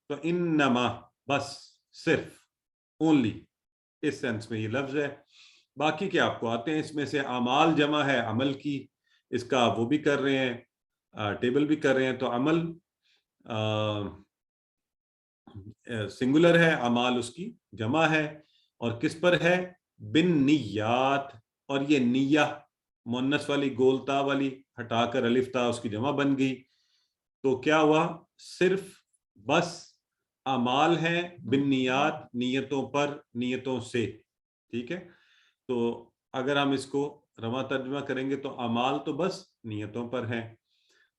B: تو انما، بس، صرف، اونلی، اس سینس میں یہ لفظ ہے. باقی کے آپ کو آتے ہیں. اس میں سے اعمال جمع ہے عمل کی، اس کا وہ بھی کر رہے ہیں، ٹیبل بھی کر رہے ہیں. تو عمل سنگولر ہے، اعمال اس کی جمع ہے. اور کس پر ہے؟ بالنیات. اور یہ نیہ مؤنث والی گول تا والی ہٹا کر الف تا اس کی جمع بن گئی. تو کیا ہوا؟ صرف، بس، اعمال ہیں بالنیات، نیتوں پر، نیتوں سے. ٹھیک ہے؟ تو اگر ہم اس کو رواں ترجمہ کریں گے تو اعمال تو بس نیتوں پر ہیں.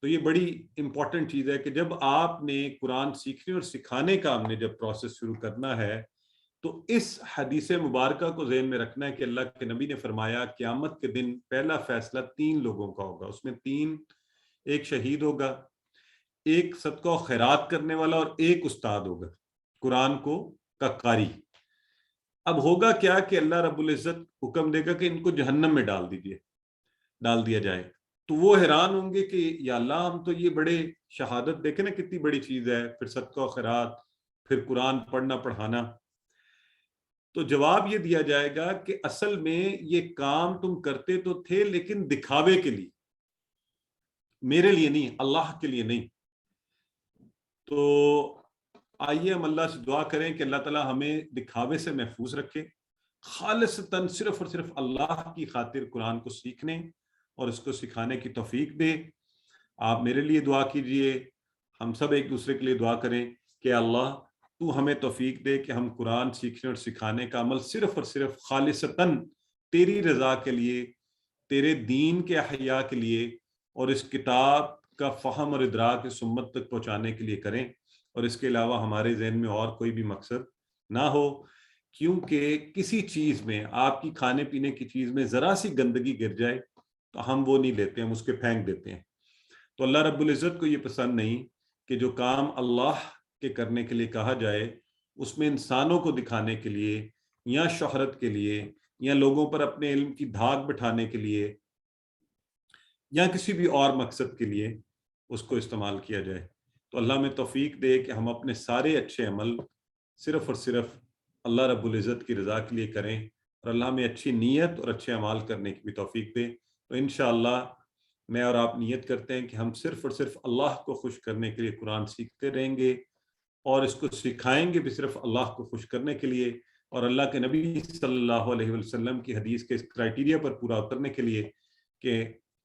B: تو یہ بڑی امپورٹنٹ چیز ہے کہ جب آپ نے قرآن سیکھنے اور سکھانے کا ہم نے جب پروسیس شروع کرنا ہے تو اس حدیث مبارکہ کو ذہن میں رکھنا ہے کہ اللہ کے نبی نے فرمایا قیامت کے دن پہلا فیصلہ 3 لوگوں کا ہوگا. اس میں 3، ایک شہید ہوگا، ایک صدقہ و خیرات کرنے والا، اور ایک استاد ہوگا قرآن کو کا قاری. اب ہوگا کیا کہ اللہ رب العزت حکم دے گا کہ ان کو جہنم میں ڈال دیا جائے. تو وہ حیران ہوں گے کہ یا اللہ، ہم تو یہ بڑے شہادت، دیکھیں نا کتنی بڑی چیز ہے، پھر صدقہ و خیرات، پھر قرآن پڑھنا پڑھانا. تو جواب یہ دیا جائے گا کہ اصل میں یہ کام تم کرتے تو تھے لیکن دکھاوے کے لیے، میرے لیے نہیں، اللہ کے لیے نہیں. تو آئیے ہم اللہ سے دعا کریں کہ اللہ تعالیٰ ہمیں دکھاوے سے محفوظ رکھے، خالصتاً صرف اور صرف اللہ کی خاطر قرآن کو سیکھنے اور اس کو سکھانے کی توفیق دے. آپ میرے لیے دعا کیجئے، ہم سب ایک دوسرے کے لیے دعا کریں کہ اللہ تو ہمیں توفیق دے کہ ہم قرآن سیکھنے اور سکھانے کا عمل صرف اور صرف خالصتاً تیری رضا کے لیے، تیرے دین کے احیاء کے لیے اور اس کتاب کا فہم اور ادراک اس امت تک پہنچانے کے لیے کریں، اور اس کے علاوہ ہمارے ذہن میں اور کوئی بھی مقصد نہ ہو. کیونکہ کسی چیز میں، آپ کی کھانے پینے کی چیز میں ذرا سی گندگی گر جائے تو ہم وہ نہیں لیتے، ہم اس کے پھینک دیتے ہیں. تو اللہ رب العزت کو یہ پسند نہیں کہ جو کام اللہ کے کرنے کے لیے کہا جائے اس میں انسانوں کو دکھانے کے لیے یا شہرت کے لیے یا لوگوں پر اپنے علم کی دھاک بٹھانے کے لیے یا کسی بھی اور مقصد کے لیے اس کو استعمال کیا جائے. تو اللہ میں توفیق دے کہ ہم اپنے سارے اچھے عمل صرف اور صرف اللہ رب العزت کی رضا کے لیے کریں، اور اللہ میں اچھی نیت اور اچھے اعمال کرنے کی بھی توفیق دے. تو انشاءاللہ میں اور آپ نیت کرتے ہیں کہ ہم صرف اور صرف اللہ کو خوش کرنے کے لیے قرآن سیکھتے رہیں گے اور اس کو سکھائیں گے بھی صرف اللہ کو خوش کرنے کے لیے اور اللہ کے نبی صلی اللہ علیہ وسلم کی حدیث کے اس کرائیٹیریا پر پورا اترنے کے لیے کہ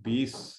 B: 20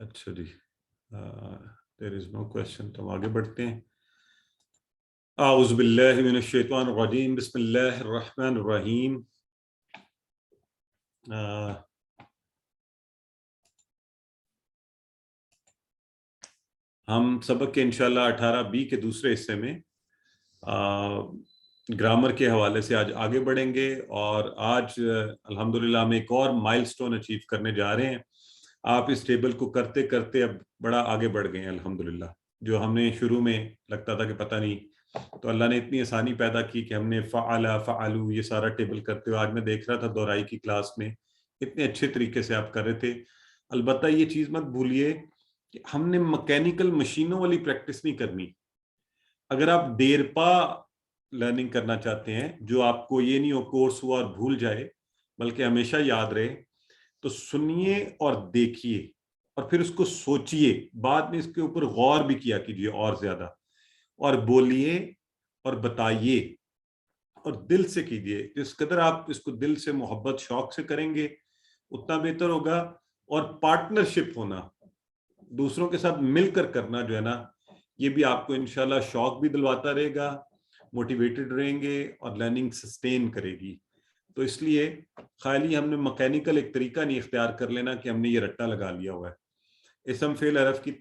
B: اچھا جی, there is no question, تو ہم آگے بڑھتے ہیں. اعوذ باللہ من الشیطان الرجیم, بسم اللہ الرحمن الرحیم. ہم سبق کے انشاءاللہ 18B کے دوسرے حصے میں گرامر کے حوالے سے آج آگے بڑھیں گے, اور آج الحمدللہ ہم ایک اور مائل سٹون اچیو کرنے جا رہے ہیں. آپ اس ٹیبل کو کرتے کرتے اب بڑا آگے بڑھ گئے ہیں الحمدللہ. جو ہم نے شروع میں لگتا تھا کہ پتہ نہیں, تو اللہ نے اتنی آسانی پیدا کی کہ ہم نے فعل فعلو یہ سارا ٹیبل کرتے ہوئے, آج میں دیکھ رہا تھا دورائی کی کلاس میں اتنے اچھے طریقے سے آپ کر رہے تھے. البتہ یہ چیز مت بھولیے کہ ہم نے مکینیکل مشینوں والی پریکٹس نہیں کرنی. اگر آپ دیرپا لرننگ کرنا چاہتے ہیں, جو آپ کو یہ نہیں ہو کورس ہوا اور بھول جائے, بلکہ ہمیشہ یاد رہے, تو سنیے اور دیکھیے اور پھر اس کو سوچیے, بعد میں اس کے اوپر غور بھی کیا کیجیے اور زیادہ, اور بولیے اور بتائیے اور دل سے کیجیے. جس قدر آپ اس کو دل سے محبت شوق سے کریں گے اتنا بہتر ہوگا. اور پارٹنرشپ ہونا, دوسروں کے ساتھ مل کر کرنا جو ہے نا, یہ بھی آپ کو انشاءاللہ شوق بھی دلواتا رہے گا, موٹیویٹڈ رہیں گے اور لرننگ سسٹین کرے گی. تو اس لیے خالی ہم نے مکینیکل ایک طریقہ نہیں اختیار کر لینا کہ ہم نے یہ رٹا لگا لیا ہوا ہے. اسم فعل حرف کی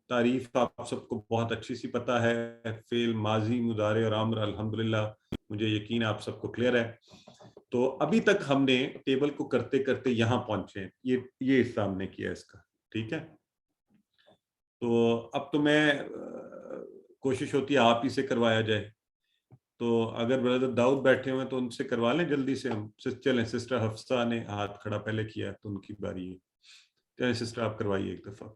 B: تعریف آپ سب کو بہت اچھی سی پتہ ہے. فعل ماضی مضارع اور امر الحمدللہ مجھے یقین آپ سب کو کلیئر ہے. تو ابھی تک ہم نے ٹیبل کو کرتے کرتے یہاں پہنچے ہیں, یہ حصہ ہم نے کیا اس کا, ٹھیک ہے. تو اب تو میں کوشش ہوتی ہے آپ ہی سے کروایا جائے, تو اگر بردر داؤد بیٹھے ہوئے تو ان سے کروا لیں جلدی سے ہم. چلیں, سسٹر حفصہ نے ہاتھ کھڑا پہلے کیا تو ان کی باری ہے. چلیں سسٹر آپ کروائیے ایک دفعہ.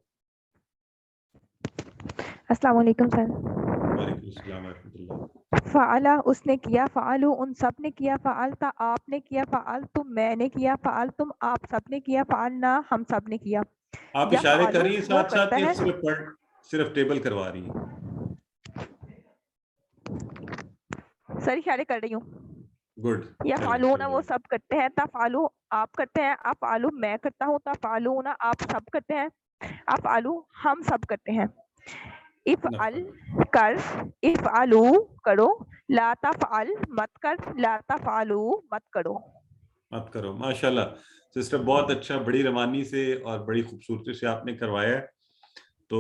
E: السلام علیکم سر.
B: وعلیکم السلام ورحمۃ اللہ.
E: فعلا اس نے کیا, فعلو ان سب نے کیا, فعلتا آپ نے کیا, فعلتم میں نے کیا, فعلتم آپ سب نے کیا, فعلنا ہم سب نے کیا.
B: آپ اشارے کر رہی ہیں
E: وہ
B: ساتھ ساتھ,
E: کرتا
B: یا
E: ہے
B: صرف ٹیبل کروا رہی ہیں؟
E: سر اشارے کر رہی ہوں.
B: گڈ.
E: یا فعلونا وہ سب کرتے ہیں, تفعلو آپ کرتے ہیں, افعلو میں کرتا ہوں, تفعلونا آپ سب کرتے ہیں, افعلو ہم سب کرتے ہیں. افعل کر, افعلو کرو, لا تفعل مت کر, لا تفعلو مت کرو.
B: مت کرو. ماشاءاللہ سسٹر, بہت اچھا, بڑی روانی سے اور بڑی خوبصورتی سے آپ نے کروایا ہے. تو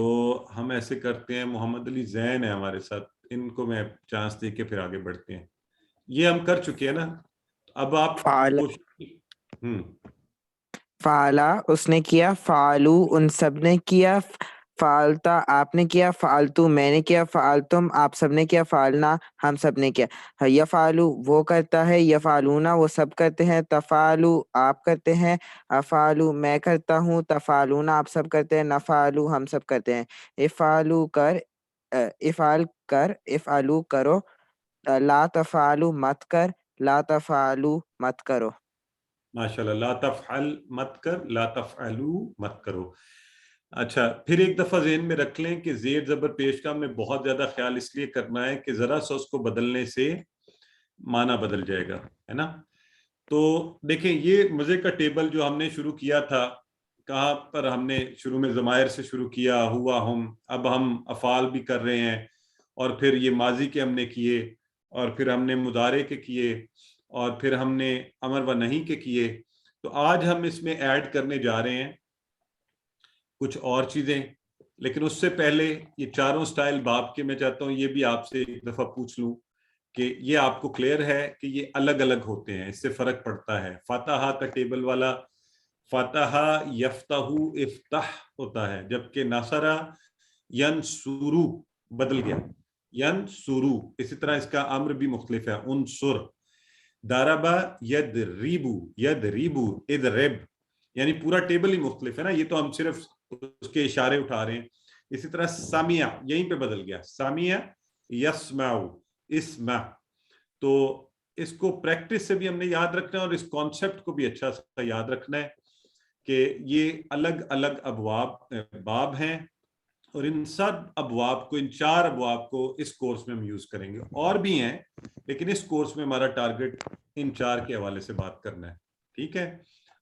B: ہم ایسے کرتے ہیں, محمد علی زین ہے ہمارے ساتھ, ان کو میں چانس دے کے پھر آگے بڑھتے ہیں. یہ ہم کر چکے ہیں نا, اب آپ
C: فعلا اس نے کیا, فعلو ان سب نے کیا, فعلتا آپ نے کیا, فعلتو میں نے کیا, فعلتم آپ سب نے کیا, فعلنا ہم سب نے کیا. یفعلو وہ کرتا ہے, یفعلونا وہ سب کرتے ہیں, تفعلو آپ کرتے ہیں, افعلو میں کرتا ہوں, تفعلونا آپ سب کرتے ہیں, نفعلو ہم سب کرتے ہیں. افعلو کر, افعل کر, افعلو کرو, لا تفعلو مت کر, لا تفعلو مت کرو.
B: ماشاءاللہ, لا تفعل مت کر, لا تفعلو مت کرو. اچھا, پھر ایک دفعہ ذہن میں رکھ لیں کہ زیر زبر پیش کا ہم نے بہت زیادہ خیال اس لیے کرنا ہے کہ ذرا سا اس کو بدلنے سے معنی بدل جائے گا, ہے نا. تو دیکھیں, یہ مزے کا ٹیبل جو ہم نے شروع کیا تھا, کہاں پر ہم نے شروع میں ضمائر سے شروع کیا, ہوا ہم, اب ہم افعال بھی کر رہے ہیں, اور پھر یہ ماضی کے ہم نے کیے, اور پھر ہم نے مضارع کے کیے, اور پھر ہم نے امر و نہیں کے کیے. تو آج ہم اس میں ایڈ کرنے جا رہے ہیں کچھ اور چیزیں, لیکن اس سے پہلے یہ چاروں سٹائل باب کے میں چاہتا ہوں یہ بھی آپ سے ایک دفعہ پوچھ لوں کہ یہ آپ کو کلیئر ہے کہ یہ الگ الگ ہوتے ہیں, اس سے فرق پڑتا ہے. فاتحہ کا ٹیبل والا فاتحہ یفتح افتح ہوتا ہے, جبکہ نصرہ ینصرو بدل گیا, ینصرو. اسی طرح اس کا امر بھی مختلف ہے, انصر. داربا یدریبو, یدریبو اضرب, یعنی پورا ٹیبل ہی مختلف ہے نا, یہ تو ہم صرف اس کے اشارے اٹھا رہے ہیں. اسی طرح سامعہ یہیں پہ بدل گیا, سامعہ یسمعو, اسمع. تو اس کو پریکٹس سے بھی ہم نے یاد رکھنا ہے, اور اس کانسیپٹ کو بھی اچھا سا یاد رکھنا ہے کہ یہ الگ الگ ابواب باب ہیں, اور ان سب ابواب کو, ان 4 ابواب کو اس کورس میں ہم یوز کریں گے. اور بھی ہیں لیکن اس کورس میں ہمارا ٹارگٹ ان 4 کے حوالے سے بات کرنا ہے, ٹھیک ہے.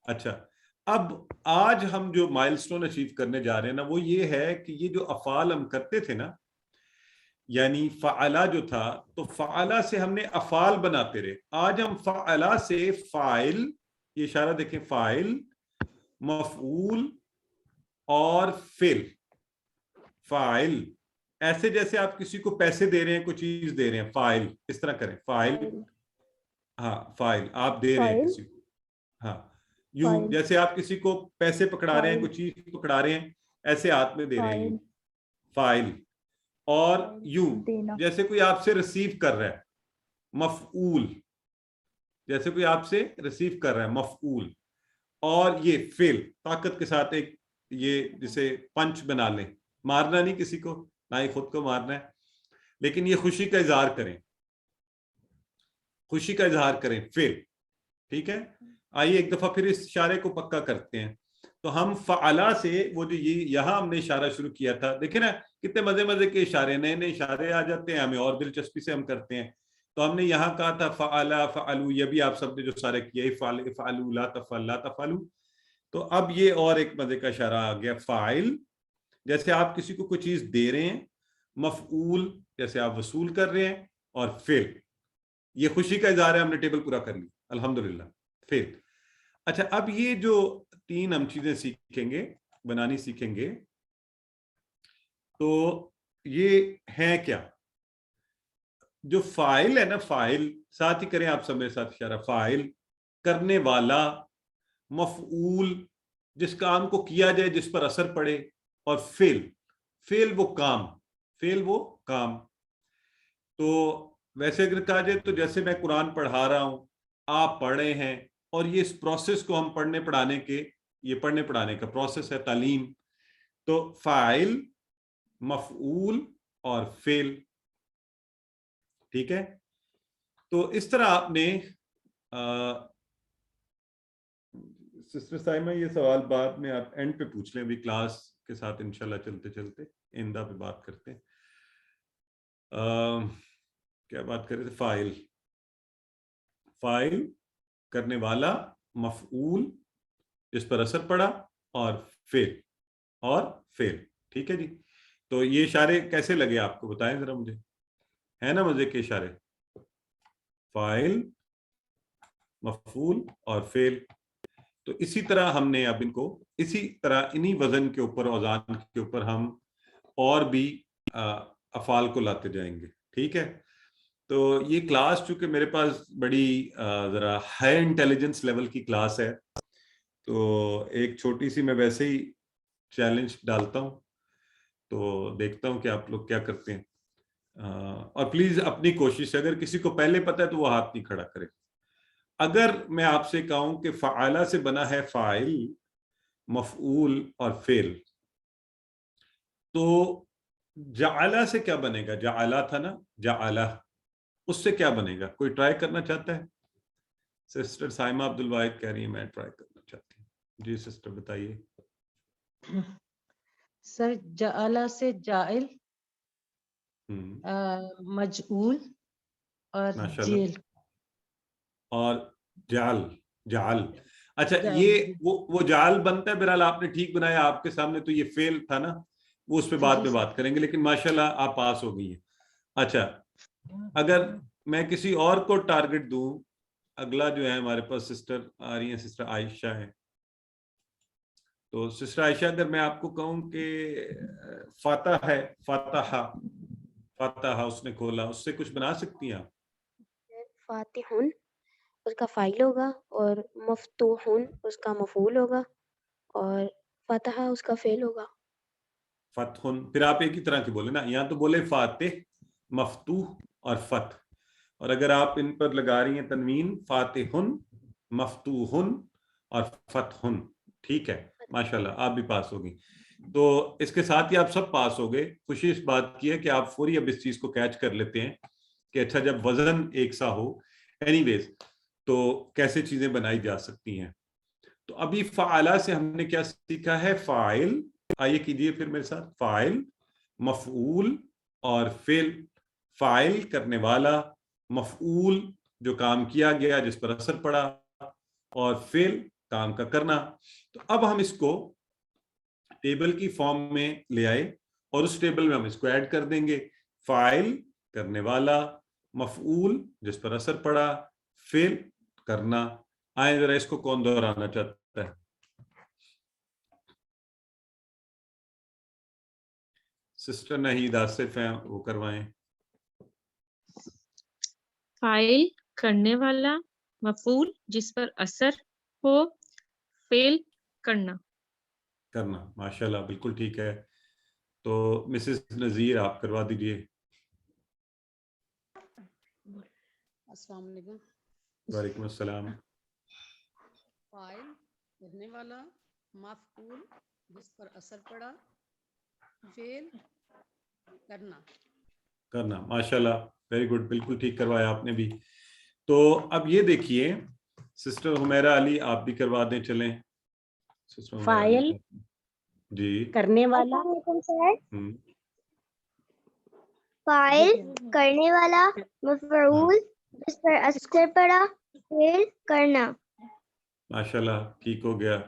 B: اچھا, اب آج ہم جو مائلسٹون اچیو کرنے جا رہے ہیں نا وہ یہ ہے کہ یہ جو افعال ہم کرتے تھے نا، یعنی فعلا جو تھا تو فعلا سے ہم نے افعال بناتے رہے. آج ہم فعلا سے فاعل، یہ اشارہ دیکھیں، فاعل، مفعول اور فعل. فاعل ایسے جیسے آپ کسی کو پیسے دے رہے ہیں، کوئی چیز دے رہے ہیں، فاعل اس طرح کریں، فاعل. ہاں فاعل آپ دے رہے ہیں کسی کو. ہاں یوں جیسے آپ کسی کو پیسے پکڑا رہے ہیں، کوئی چیز پکڑا رہے ہیں، ایسے ہاتھ میں دے رہے ہیں، فاعل. اور یوں جیسے کوئی آپ سے ریسیو کر رہا ہے، مفعول. جیسے کوئی آپ سے ریسیو کر رہا ہے، مفعول. اور یہ فعل طاقت کے ساتھ، ایک یہ جسے پنچ بنا لیں، مارنا نہیں کسی کو، نہ ہی خود کو مارنا ہے، لیکن یہ خوشی کا اظہار کریں، خوشی کا اظہار کریں، فعل. ٹھیک ہے، آئیے ایک دفعہ پھر اس اشارے کو پکا کرتے ہیں. تو ہم فعلا سے وہ جو یہاں ہم نے اشارہ شروع کیا تھا، دیکھیں نا کتنے مزے مزے کے اشارے، نئے نئے اشارے آ جاتے ہیں ہمیں اور دلچسپی سے ہم کرتے ہیں. تو ہم نے یہاں کہا تھا فعلا، فعلو، یہ بھی آپ سب نے جو سارے کیا، فعلو، لا تفعل، لا تفعلو. تو اب یہ اور ایک مزے کا اشارہ آ گیا، فاعل جیسے آپ کسی کو کوئی چیز دے رہے ہیں، مفعول جیسے آپ وصول کر رہے ہیں، اور فعل یہ خوشی کا اظہار ہے. ہم نے ٹیبل پورا کر لی الحمدللہ. فعل. اچھا اب یہ جو 3 ہم چیزیں سیکھیں گے، بنانی سیکھیں گے، تو یہ ہیں کیا؟ جو فاعل ہے نا، فاعل ساتھ ہی کریں آپ سب میرے ساتھ اشارہ، فاعل کرنے والا، مفعول جس کام کو کیا جائے، جس پر اثر پڑے، اور فعل، فعل وہ کام، فعل وہ کام. تو ویسے اگر کہا جائے تو جیسے میں قرآن پڑھا رہا ہوں، آپ پڑھ رہے ہیں، اور یہ اس پروسیس کو ہم پڑھنے پڑھانے کے، یہ پڑھنے پڑھانے کا پروسیس ہے، تعلیم. تو فاعل، مفعول اور فعل. ٹھیک ہے، تو اس طرح آپ نے سسٹر سائمہ یہ سوال بعد میں آپ اینڈ پہ پوچھ لیں، ابھی کلاس کے ساتھ انشاءاللہ چلتے چلتے آئندہ پہ بات کرتے ہیں. کیا بات کر رہے تھے؟ فاعل، فاعل کرنے والا، مفعول جس پر اثر پڑا، اور فعل، اور فعل. ٹھیک ہے جی. تو یہ اشارے کیسے لگے آپ کو بتائیں ذرا مجھے، ہے نا مزے کے اشارے؟ فاعل، مفعول اور فعل. تو اسی طرح ہم نے اب ان کو اسی طرح انہی وزن کے اوپر، اوزان کے اوپر ہم اور بھی افعال کو لاتے جائیں گے. ٹھیک ہے، تو یہ کلاس چونکہ میرے پاس بڑی ذرا ہائی انٹیلیجنس لیول کی کلاس ہے، تو ایک چھوٹی سی میں ویسے ہی چیلنج ڈالتا ہوں، تو دیکھتا ہوں کہ آپ لوگ کیا کرتے ہیں. اور پلیز اپنی کوشش سے، اگر کسی کو پہلے پتہ ہے تو وہ ہاتھ نہیں کھڑا کرے. اگر میں آپ سے کہوں کہ فعالہ سے بنا ہے فاعل، مفعول اور فعل، تو جعلہ سے کیا بنے گا؟ جعلہ تھا نا، جعلہ، اس سے کیا بنے گا؟ کوئی ٹرائی کرنا چاہتا ہے؟ سسٹر سائمہ عبد الواحد کہہ رہی ہیں میں ٹرائی کرنا چاہتی ہوں. جی سسٹر بتائیے.
F: سر جعلہ سے جائل، مجعول اور جیل،
B: اور جعل، جعل. اچھا یہ وہ جعل بنتا ہے، بہرحال آپ نے ٹھیک بنایا آپ کے سامنے. تو یہ فعل تھا نا، وہ اس پہ بعد میں بات کریں گے، لیکن ماشاءاللہ آپ پاس ہو گئی ہیں. اچھا اگر میں کسی اور کو ٹارگٹ دوں، اگلا جو ہے ہمارے پاس سسٹر آ رہی ہیں، سسٹر عائشہ ہیں. تو سسٹر عائشہ اگر میں آپ کو کہوں کہ فاتح ہے، فاتحہ، فاتحہ اس نے کھولا، اس سے کچھ بنا سکتی ہیں آپ؟
G: فاتحن اس کا فاعل ہوگا، اور مفتوحن اس کا مفعول ہوگا، اور فتح اس کا فعل ہوگا.
B: فتحن، پھر آپ ایک ہی طرح کی بولے نا، یہاں تو بولے فاتح، مفتوح اور فتح. اور اگر آپ ان پر لگا رہی ہیں تنوین، فاتحن، مفتوحن اور فتحن. ٹھیک ہے، ماشاءاللہ آپ بھی پاس ہو گئی. تو اس کے ساتھ ہی آپ سب پاس ہو گئے. خوشی اس بات کی ہے کہ آپ فوری اب اس چیز کو کیچ کر لیتے ہیں کہ اچھا جب وزن ایک سا ہو، اینی ویز، تو کیسے چیزیں بنائی جا سکتی ہیں. تو ابھی فعالہ سے ہم نے کیا سیکھا ہے؟ فاعل، آئیے کیجئے پھر میرے ساتھ، فاعل، مفعول اور فعل. فاعل کرنے والا، مفعول جو کام کیا گیا جس پر اثر پڑا، اور فعل کام کا کرنا. تو اب ہم اس کو ٹیبل کی فارم میں لے آئے اور اس ٹیبل میں ہم اس کو ایڈ کر دیں گے. فاعل کرنے والا, مفعول جس پر اثر پڑا, فعل کرنا. آئیں ذرا اس کو کون دہرانا چاہتا ہے؟ سسٹر نہید آصف ہیں, وہ کروائیں.
H: فاعل کرنے والا, مفعول جس پر اثر ہو, فعل کرنا.
B: کرنا, ماشاءاللہ بالکل ٹھیک ہے. تو مسز نذیر آپ کروا دیجئے.
I: السلام علیکم.
B: وعلیکم السلام.
I: فاعل کرنے والا, مفعول جس پر اثر پڑا, فعل کرنا.
B: کرنا, ماشاءاللہ ویری گڈ, بالکل ٹھیک کروایا آپ نے بھی. تو اب یہ دیکھیے سسٹر حمیرہ علی آپ بھی کروا دیں, چلیں. سسٹر
J: فاعل
B: جی
J: کرنے والا,
K: فاعل کرنے والا, مفعول جس پر اثر پڑا, فعل کرنا.
B: ماشاءاللہ ٹھیک ہو گیا,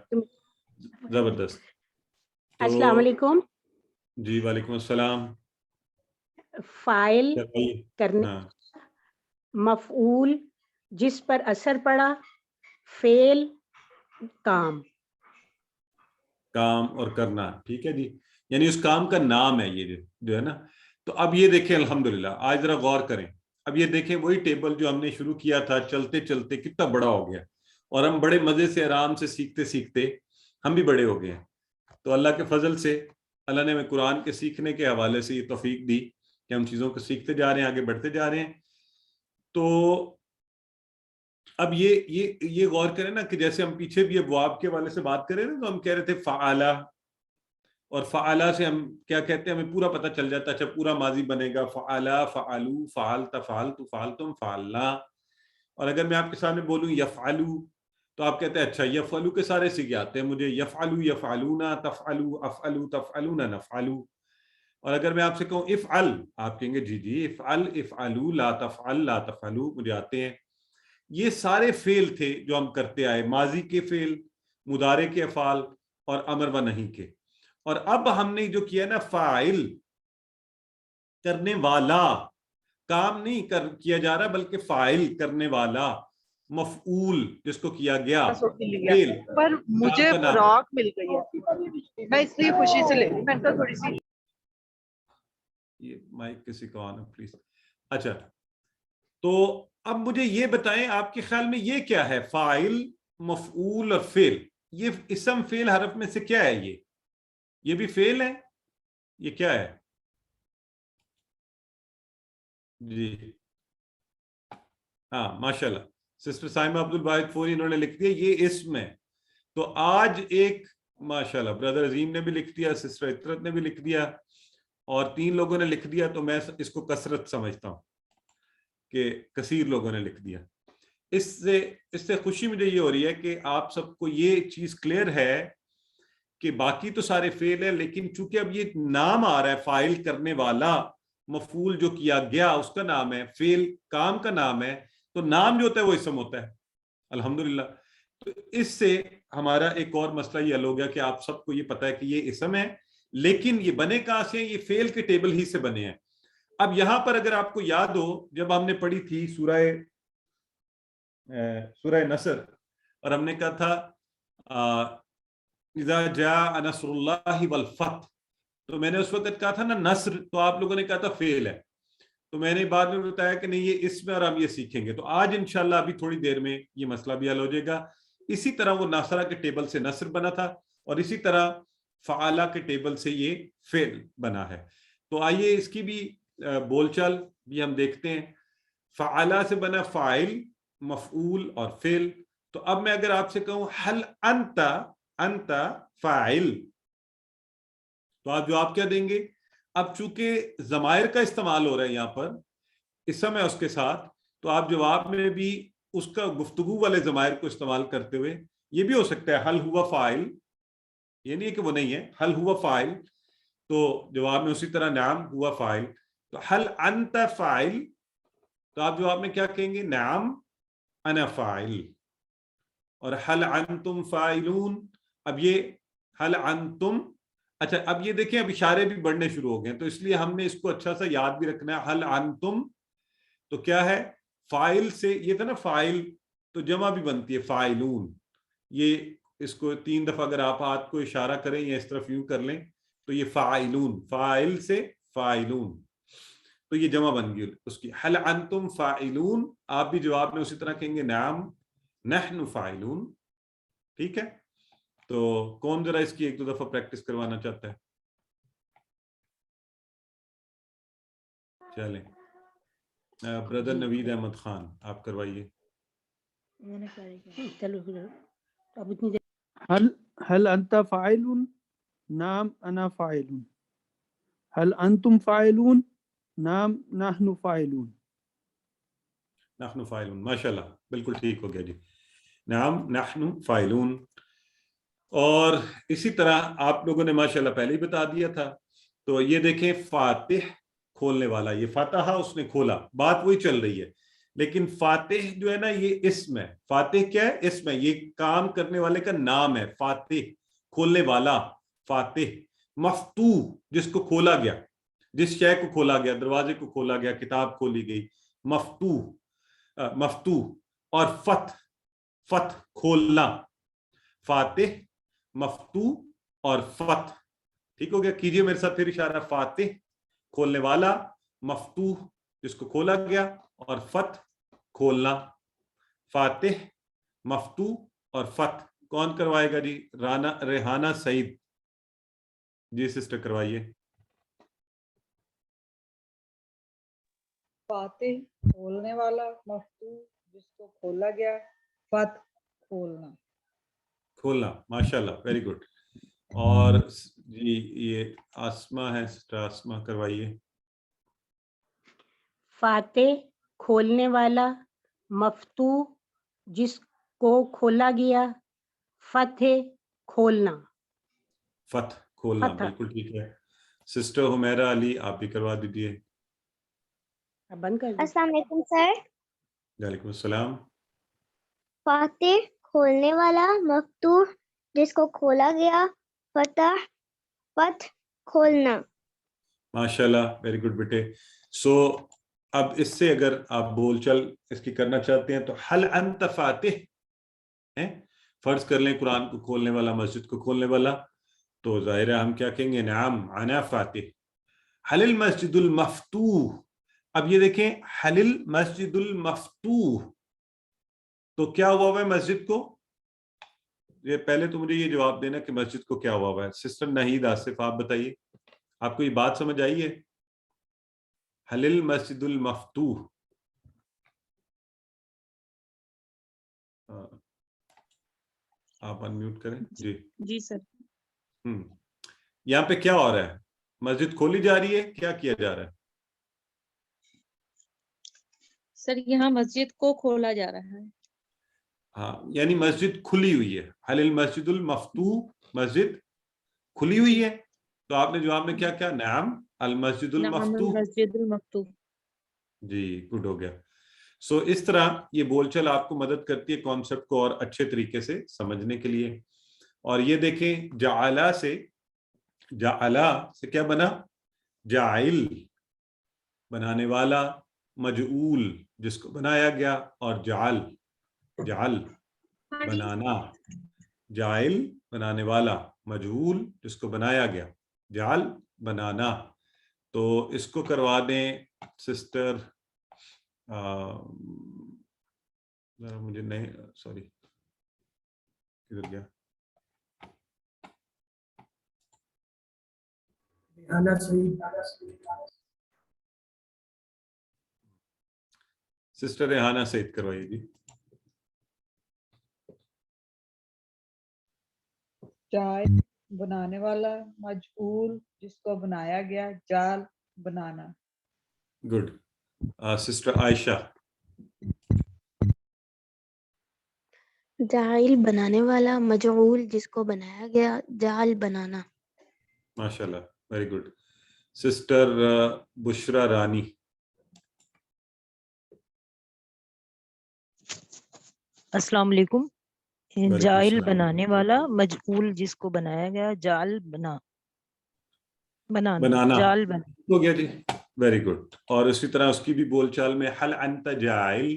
B: زبردست.
J: السلام علیکم.
B: جی وعلیکم السلام.
J: فاعل کرنے, مفعول جس پر اثر پڑا, فعل کام.
B: کام اور کرنا, ٹھیک ہے جی, یعنی اس کام کا نام ہے یہ جو ہے نا. تو اب یہ دیکھیں الحمدللہ, آج ذرا غور کریں. اب یہ دیکھیں وہی ٹیبل جو ہم نے شروع کیا تھا, چلتے چلتے کتنا بڑا ہو گیا, اور ہم بڑے مزے سے آرام سے سیکھتے سیکھتے ہم بھی بڑے ہو گئے ہیں. تو اللہ کے فضل سے اللہ نے ہمیں قرآن کے سیکھنے کے حوالے سے یہ توفیق دی کہ ہم چیزوں کو سیکھتے جا رہے ہیں, آگے بڑھتے جا رہے ہیں. تو اب یہ غور کریں نا کہ جیسے ہم پیچھے بھی ابواب کے حوالے سے بات کریں نا, تو ہم کہہ رہے تھے فعالہ, اور فعالہ سے ہم کیا کہتے ہیں, ہمیں پورا پتہ چل جاتا ہے. اچھا پورا ماضی بنے گا فعالہ, فعلو, فعلت, فعلت, فعلتم, فعلنا. اور اگر میں آپ کے سامنے بولوں یفعلو, تو آپ کہتے ہیں اچھا یفعلو کے سارے سیکھے آتے ہیں مجھے, یفعلو, یفعلونا, تفعلو, افعلو, تفعلون, نفعلو. اور اگر میں آپ سے کہوں افعل, آپ کہیں گے جی جی افعل, افعلو, لا تفعل, لا تفعلو, مجھے آتے ہیں. یہ سارے فعل تھے جو ہم کرتے آئے, ماضی کے فعل, مضارع کے افعال اور امر و نہی کے. اور اب ہم نے جو کیا نا فاعل کرنے والا, کام نہیں کیا جا رہا بلکہ فاعل کرنے والا, مفعول جس کو کیا گیا, فعل.
E: پر مجھے فراق مل گئی ہے, میں اس لیے خوشی سے لے رہی ہوں. میں تو تھوڑی سی
B: یہ مائک کسی کو آنا پلیز. اچھا تو اب مجھے یہ بتائیں آپ کے خیال میں یہ کیا ہے, فاعل, مفعول اور فعل, یہ اسم فعل حرف میں سے کیا ہے؟ یہ بھی فعل ہے, یہ کیا ہے؟ جی ہاں ماشاءاللہ, سسٹر سائمہ عبد الواحد فوری انہوں نے لکھ دیا یہ اسم ہے. تو آج ایک ماشاءاللہ برادر عظیم نے بھی لکھ دیا, سسٹر عطرت نے بھی لکھ دیا, اور 3 لوگوں نے لکھ دیا. تو میں اس کو کثرت سمجھتا ہوں کہ کثیر لوگوں نے لکھ دیا. اس سے خوشی مجھے یہ ہو رہی ہے کہ آپ سب کو یہ چیز کلیئر ہے کہ باقی تو سارے فعل ہیں, لیکن چونکہ اب یہ نام آ رہا ہے فاعل کرنے والا, مفعول جو کیا گیا اس کا نام ہے, فعل کام کا نام ہے, تو نام جو ہوتا ہے وہ اسم ہوتا ہے. الحمدللہ. تو اس سے ہمارا ایک اور مسئلہ یہ حل ہو گیا کہ آپ سب کو یہ پتا ہے کہ یہ اسم ہے, لیکن یہ بنے کہاں سے ہیں؟ یہ فعل کے ٹیبل ہی سے بنے ہیں. اب یہاں پر اگر آپ کو یاد ہو, جب ہم نے پڑھی تھی سورہ نصر, اور ہم نے کہا تھا اذا جاء نصر اللہ والفتح, تو میں نے اس وقت کہا تھا نا نصر, تو آپ لوگوں نے کہا تھا فعل ہے. تو میں نے بعد میں بتایا کہ نہیں یہ اسم ہے اور ہم یہ سیکھیں گے. تو آج انشاءاللہ ابھی تھوڑی دیر میں یہ مسئلہ بھی حل ہو جائے گا. اسی طرح وہ ناصرہ کے ٹیبل سے نصر بنا تھا, اور اسی طرح فعالہ کے ٹیبل سے یہ فعل بنا ہے. تو آئیے اس کی بھی بول چال بھی ہم دیکھتے ہیں. فعالہ سے بنا فاعل, مفعول اور فعل. تو اب میں اگر آپ سے کہوں حل انت فاعل, تو آپ جواب کیا دیں گے؟ اب چونکہ ضمائر کا استعمال ہو رہا ہے یہاں پر, اسم ہے اس کے ساتھ, تو آپ جواب میں بھی اس کا گفتگو والے ضمائر کو استعمال کرتے ہوئے یہ بھی ہو سکتا ہے حل ہوا فاعل, یہ نہیں ہے کہ وہ نہیں ہے, حل ہوا فاعل, تو جواب میں اسی طرح نعم ہوا فاعل. تو حل انت فاعل, تو آپ جواب میں کیا کہیں گے؟ نعم انا فاعل. اور حل انتم فاعلون. اب یہ حل انتم، اچھا اب یہ دیکھیں اب اشارے بھی بڑھنے شروع ہو گئے تو اس لیے ہم نے اس کو اچھا سا یاد بھی رکھنا ہے. حل انتم تو کیا ہے؟ فائل سے، یہ تھا نا فائل، تو جمع بھی بنتی ہے فاعلون. یہ اس کو 3 دفعہ اگر آپ ہاتھ کو اشارہ کریں یا اس طرف یوں کر لیں تو یہ فاعلون، فائل سے فاعلون، تو یہ جمع بن گئی اس کی. حل انتم فاعلون، آپ بھی جواب میں اسی طرح کہیں گے نعم نحن فاعلون. ٹھیک ہے، تو کون ذرا اس کی 1-2 دفعہ پریکٹس کروانا چاہتا ہے؟ چلیں بردر نوید احمد خان آپ کروائیے.
L: هل أنت فاعل؟ نعم أنا فاعل. هل أنتم فاعلون؟ نعم نحن فاعلون.
B: نحن فاعلون، ماشاءاللہ بالکل ٹھیک ہو گیا جی. نعم نحن فاعلون. اور اسی طرح آپ لوگوں نے ماشاءاللہ پہلے ہی بتا دیا تھا. تو یہ دیکھیں فاتح کھولنے والا، یہ فاتحہ اس نے کھولا، بات وہی چل رہی ہے. لیکن فاتح جو ہے نا یہ اسم ہے. فاتح کیا ہے؟ اسم ہے، یہ کام کرنے والے کا نام ہے. فاتح کھولنے والا، فاتح. مفتوح جس کو کھولا گیا، جس شے کو کھولا گیا، دروازے کو کھولا گیا، کتاب کھولی گئی، مفتوح مفتوح. اور فتح، فتح کھولنا، فاتح مفتوح اور فتح. ٹھیک ہو گیا؟ کیجئے میرے ساتھ پھر اشارہ. فاتح کھولنے والا، مفتوح جس کو کھولا گیا، اور فتح کھولنا. فاتح مفتوح اور فتح. کون کروائے گا جی؟ ریحانہ سعید. جی سسٹر کروائیے.
M: فاتح کھولنے والا، مفتوح جس کو کھولا گیا، فتح کھولنا.
B: کھولنا، ماشاءاللہ ویری گڈ. اور جی یہ آسما ہے، سسٹر آسما کروائیے.
J: فاتح کھولنے والا، مفتوح جس کو کھولا گیا، فتح کھولنا.
B: فتح کھولنا،
J: فتح.
B: بالکل ٹھیک ہے. سسٹر حمیرہ علی آپ بھی کروا دیجیے.
J: بند کر دیں.
K: السلام علیکم سر.
B: وعلیکم السلام.
K: فاتح کھولنے والا، مفتوح جس کو کھولا گیا، فتح فتح کھولنا.
B: ماشاءاللہ ویری گڈ بیٹے. سو اب اس سے اگر آپ بول چل اس کی کرنا چاہتے ہیں تو حل انت فاتح، فرض کر لیں قرآن کو کھولنے والا، مسجد کو کھولنے والا، تو ظاہر ہے ہم کیا کہیں گے؟ نعم انا فاتح. حل المسجد المفتوح. اب یہ دیکھیں حل المسجد المفتوح، تو کیا ہوا ہوا ہے مسجد کو؟ یہ پہلے تو مجھے یہ جواب دینا کہ مسجد کو کیا ہوا ہوا ہے. سسٹر نہید آصف آپ بتائیے، آپ کو یہ بات سمجھ آئی ہے؟ حل المسجد المفتوح. آپ انمیوٹ کریں. جی
H: جی سر.
B: یہاں پہ کیا ہو رہا ہے؟ مسجد کھولی جا رہی ہے، کیا کیا جا رہا ہے؟
H: سر یہاں مسجد کو کھولا جا رہا ہے.
B: ہاں یعنی مسجد کھلی ہوئی ہے. حل المسجد المفتوح، مسجد کھلی ہوئی ہے. تو آپ نے جواب میں کیا کیا؟ نعم المسجد
H: نعم
B: المفتوح.
H: المسجد المفتوح.
B: جی گڈ ہو گیا. سو اس طرح یہ بول چل آپ کو مدد کرتی ہے کانسیپٹ کو اور اچھے طریقے سے سمجھنے کے لیے. اور یہ دیکھیں جعلا سے، جعلا سے کیا بنا؟ جاعل بنانے والا، مجعول جس کو بنایا گیا، اور جعل جعل بنانا. جاعل بنانے والا، مجعول جس کو بنایا گیا، جعل بنانا. تو اس کو کروا دیں سسٹر، ذرا مجھے نہیں، سوری کدھر گیا؟ سسٹر ریحانہ سعید کروائیے جی.
M: جائل بنانے والا، مجعول جس کو بنایا گیا، جال بنانا.
B: گڈ. سسٹر عائشہ.
G: جاعل بنانے والا، مجعول جس کو بنایا گیا، جال بنانا.
B: ماشاءاللہ ویری گڈ. سسٹر بشرا رانی.
N: السلام علیکم.
H: جائل بنانے والا، مجعول جس کو بنایا گیا، جعل بنانا، جعل بنا
B: ہو گیا جی، ویری گڈ. اور اسی طرح اس کی بھی بول چال میں حل انت جاعل،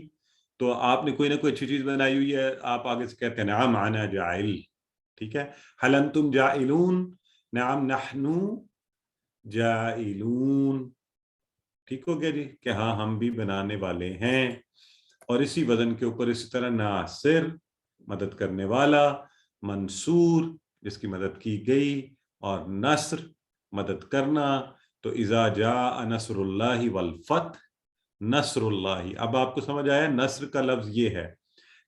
B: تو آپ نے کوئی نہ کوئی اچھی چیز بنائی ہوئی ہے، آپ آگے سے کہتے ہیں نعم انا جاعل. ٹھیک ہے. حل انتم جاعلون، نعم نحن جاعلون. ٹھیک ہو گیا جی کہ ہاں ہم بھی بنانے والے ہیں. اور اسی وزن کے اوپر اسی طرح ناصر مدد کرنے والا، منصور جس کی مدد کی گئی، اور نصر مدد کرنا. تو اذا جاء نصر اللہ والفتح، نصر اللہ. اب آپ کو سمجھ آیا نصر کا لفظ یہ ہے،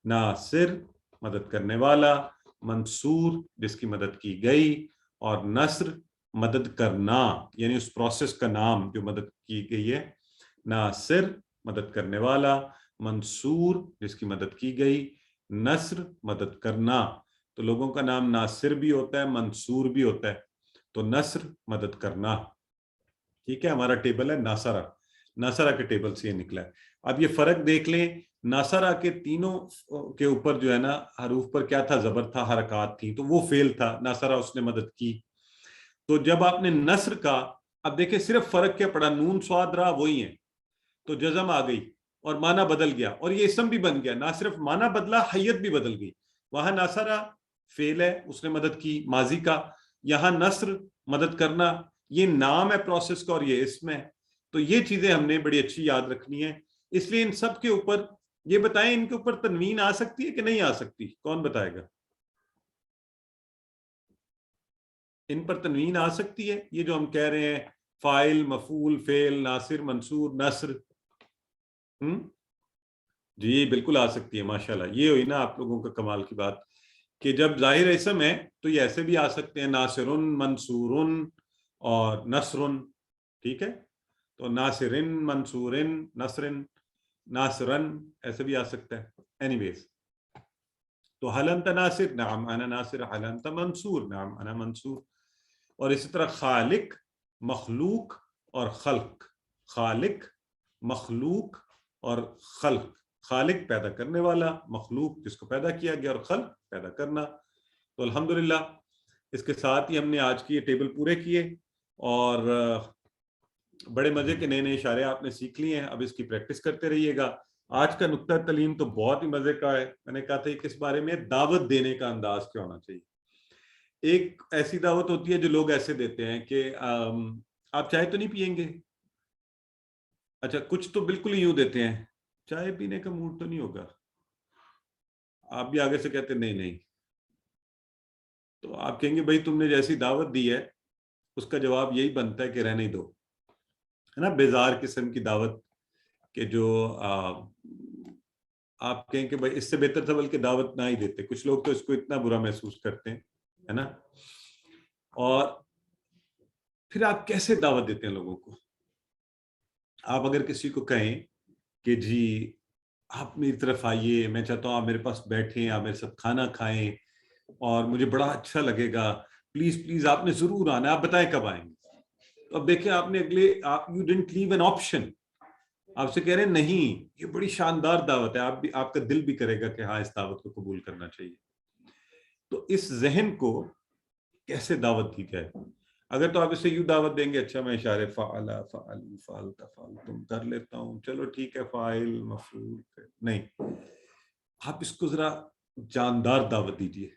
B: ناصر مدد کرنے والا، منصور جس کی مدد کی گئی، اور نصر مدد کرنا، یعنی اس پروسیس کا نام جو مدد کی گئی ہے. ناصر مدد کرنے والا، منصور جس کی مدد کی گئی، نصر مدد کرنا. تو لوگوں کا نام ناصر بھی ہوتا ہے، منصور بھی ہوتا ہے. تو نصر مدد کرنا. ٹھیک ہے. ہمارا ٹیبل ہے ناصرہ، ناصرہ کے ٹیبل سے یہ نکلا ہے. اب یہ فرق دیکھ لیں، ناصرہ کے تینوں کے اوپر جو ہے نا حروف پر کیا تھا؟ زبر تھا، حرکات تھی، تو وہ فعل تھا. ناصرہ اس نے مدد کی. تو جب آپ نے نصر کا، اب دیکھیں صرف فرق کیا پڑا، نون سواد رہا وہی ہے، تو جزم آ گئی اور معنی بدل گیا، اور یہ اسم بھی بن گیا. نہ صرف معنی بدلا، حیت بھی بدل گئی. وہاں ناصرہ فعل ہے، اس نے مدد کی ماضی کا. یہاں نصر مدد کرنا، یہ نام ہے پروسیس کا، اور یہ اسم ہے. تو یہ چیزیں ہم نے بڑی اچھی یاد رکھنی ہے. اس لیے ان سب کے اوپر یہ بتائیں، ان کے اوپر تنوین آ سکتی ہے کہ نہیں آ سکتی؟ کون بتائے گا؟ ان پر تنوین آ سکتی ہے؟ یہ جو ہم کہہ رہے ہیں فاعل، مفعول، فعل، ناصر، منصور، نصر. جی بالکل آ سکتی ہے. ماشاءاللہ، یہ ہوئی نا آپ لوگوں کا کمال کی بات کہ جب ظاہر اسم ہے تو یہ ایسے بھی آ سکتے ہیں، ناصر، منصور اور نصر. ٹھیک ہے. تو ناصر، منصور، نصر، ناصرن ایسے بھی آ سکتا ہے. اینی ویز، تو حل انت ناصر، نعم انا ناصر. حل انت منصور، نعم انا منصور. اور اسی طرح خالق، مخلوق اور خلق. خالق، مخلوق اور خلق. خالق پیدا کرنے والا، مخلوق جس کو پیدا کیا گیا، اور خلق پیدا کرنا. تو الحمدللہ اس کے ساتھ ہی ہم نے آج کی یہ ٹیبل پورے کیے، اور بڑے مزے کے نئے نئے اشارے آپ نے سیکھ لیے ہیں. اب اس کی پریکٹس کرتے رہیے گا. آج کا نقطہ تعلیم تو بہت ہی مزے کا ہے. میں نے کہا تھا کس بارے میں؟ دعوت دینے کا انداز کیا ہونا چاہیے. ایک ایسی دعوت ہوتی ہے جو لوگ ایسے دیتے ہیں کہ آپ چائے تو نہیں پیئیں گے؟ اچھا، کچھ تو بالکل ہی یوں دیتے ہیں، چائے پینے کا موڈ تو نہیں ہوگا. آپ بھی آگے سے کہتے ہیں نہیں نہیں. تو آپ کہیں گے بھائی تم نے جیسی دعوت دی ہے اس کا جواب یہی بنتا ہے کہ رہنے دو، ہے نا. بیزار قسم کی دعوت کہ جو آپ کہیں کہ بھائی اس سے بہتر تھا بلکہ دعوت نہ ہی دیتے. کچھ لوگ تو اس کو اتنا برا محسوس کرتے ہیں، ہے نا. اور پھر آپ کیسے دعوت دیتے ہیں لوگوں کو؟ آپ اگر کسی کو کہیں کہ جی آپ میری طرف آئیے، میں چاہتا ہوں آپ میرے پاس بیٹھیں، آپ میرے ساتھ کھانا کھائیں اور مجھے بڑا اچھا لگے گا، پلیز پلیز آپ نے ضرور آنا ہے، آپ بتائیں کب آئیں گے. تو اب دیکھیں آپ نے اگلے you didn't leave an option. آپ سے کہہ رہے ہیں نہیں، یہ بڑی شاندار دعوت ہے، آپ کا دل بھی کرے گا کہ ہاں اس دعوت کو قبول کرنا چاہیے. تو اس ذہن کو کیسے دعوت دی جائے؟ اگر تو آپ اسے یوں دعوت دیں گے، اچھا میں اشارے فعل، فعل، فعل، تفعل تم کر لیتا ہوں، چلو ٹھیک ہے، فاعل، مفعول. نہیں، آپ اس کو ذرا جاندار دعوت دیجیے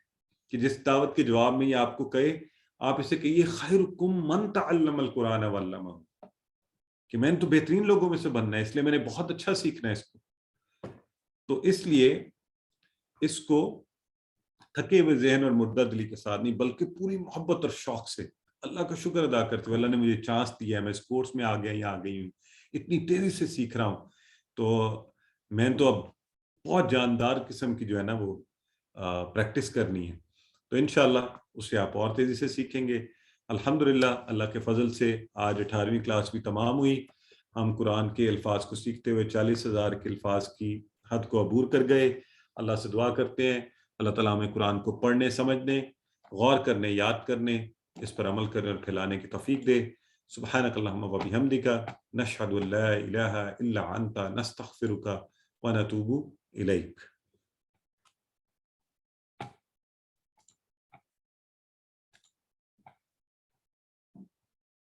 B: کہ جس دعوت کے جواب میں یہ آپ کو کہے، آپ اسے کہیے خیرکم من تعلم القرآن وعلمہ، کہ میں نے تو بہترین لوگوں میں سے بننا ہے، اس لیے میں نے بہت اچھا سیکھنا ہے اس کو. تو اس لیے اس کو تھکے ہوئے ذہن اور مردہ دلی کے ساتھ نہیں، بلکہ پوری محبت اور شوق سے اللہ کا شکر ادا کرتے ہوئے، اللہ نے مجھے چانس دیا ہے، میں اس کورس میں آ گیا یا آ گئی ہوں، اتنی تیزی سے سیکھ رہا ہوں، تو میں تو اب بہت جاندار قسم کی جو ہے نا وہ پریکٹس کرنی ہے. تو انشاءاللہ اسے آپ اور تیزی سے سیکھیں گے. الحمدللہ اللہ کے فضل سے آج 18ویں کلاس بھی تمام ہوئی. ہم قرآن کے الفاظ کو سیکھتے ہوئے 40,000 کے الفاظ کی حد کو عبور کر گئے. اللہ سے دعا کرتے ہیں اللہ تعالیٰ ہمیں قرآن کو پڑھنے، سمجھنے، غور کرنے، یاد کرنے، اس پر عمل کرنے اور پھیلانے کی توفیق دے. سبحانک اللہم و بحمدک، نشہد ان لا الہ الا انت، نستغفرک و نتوب الیک.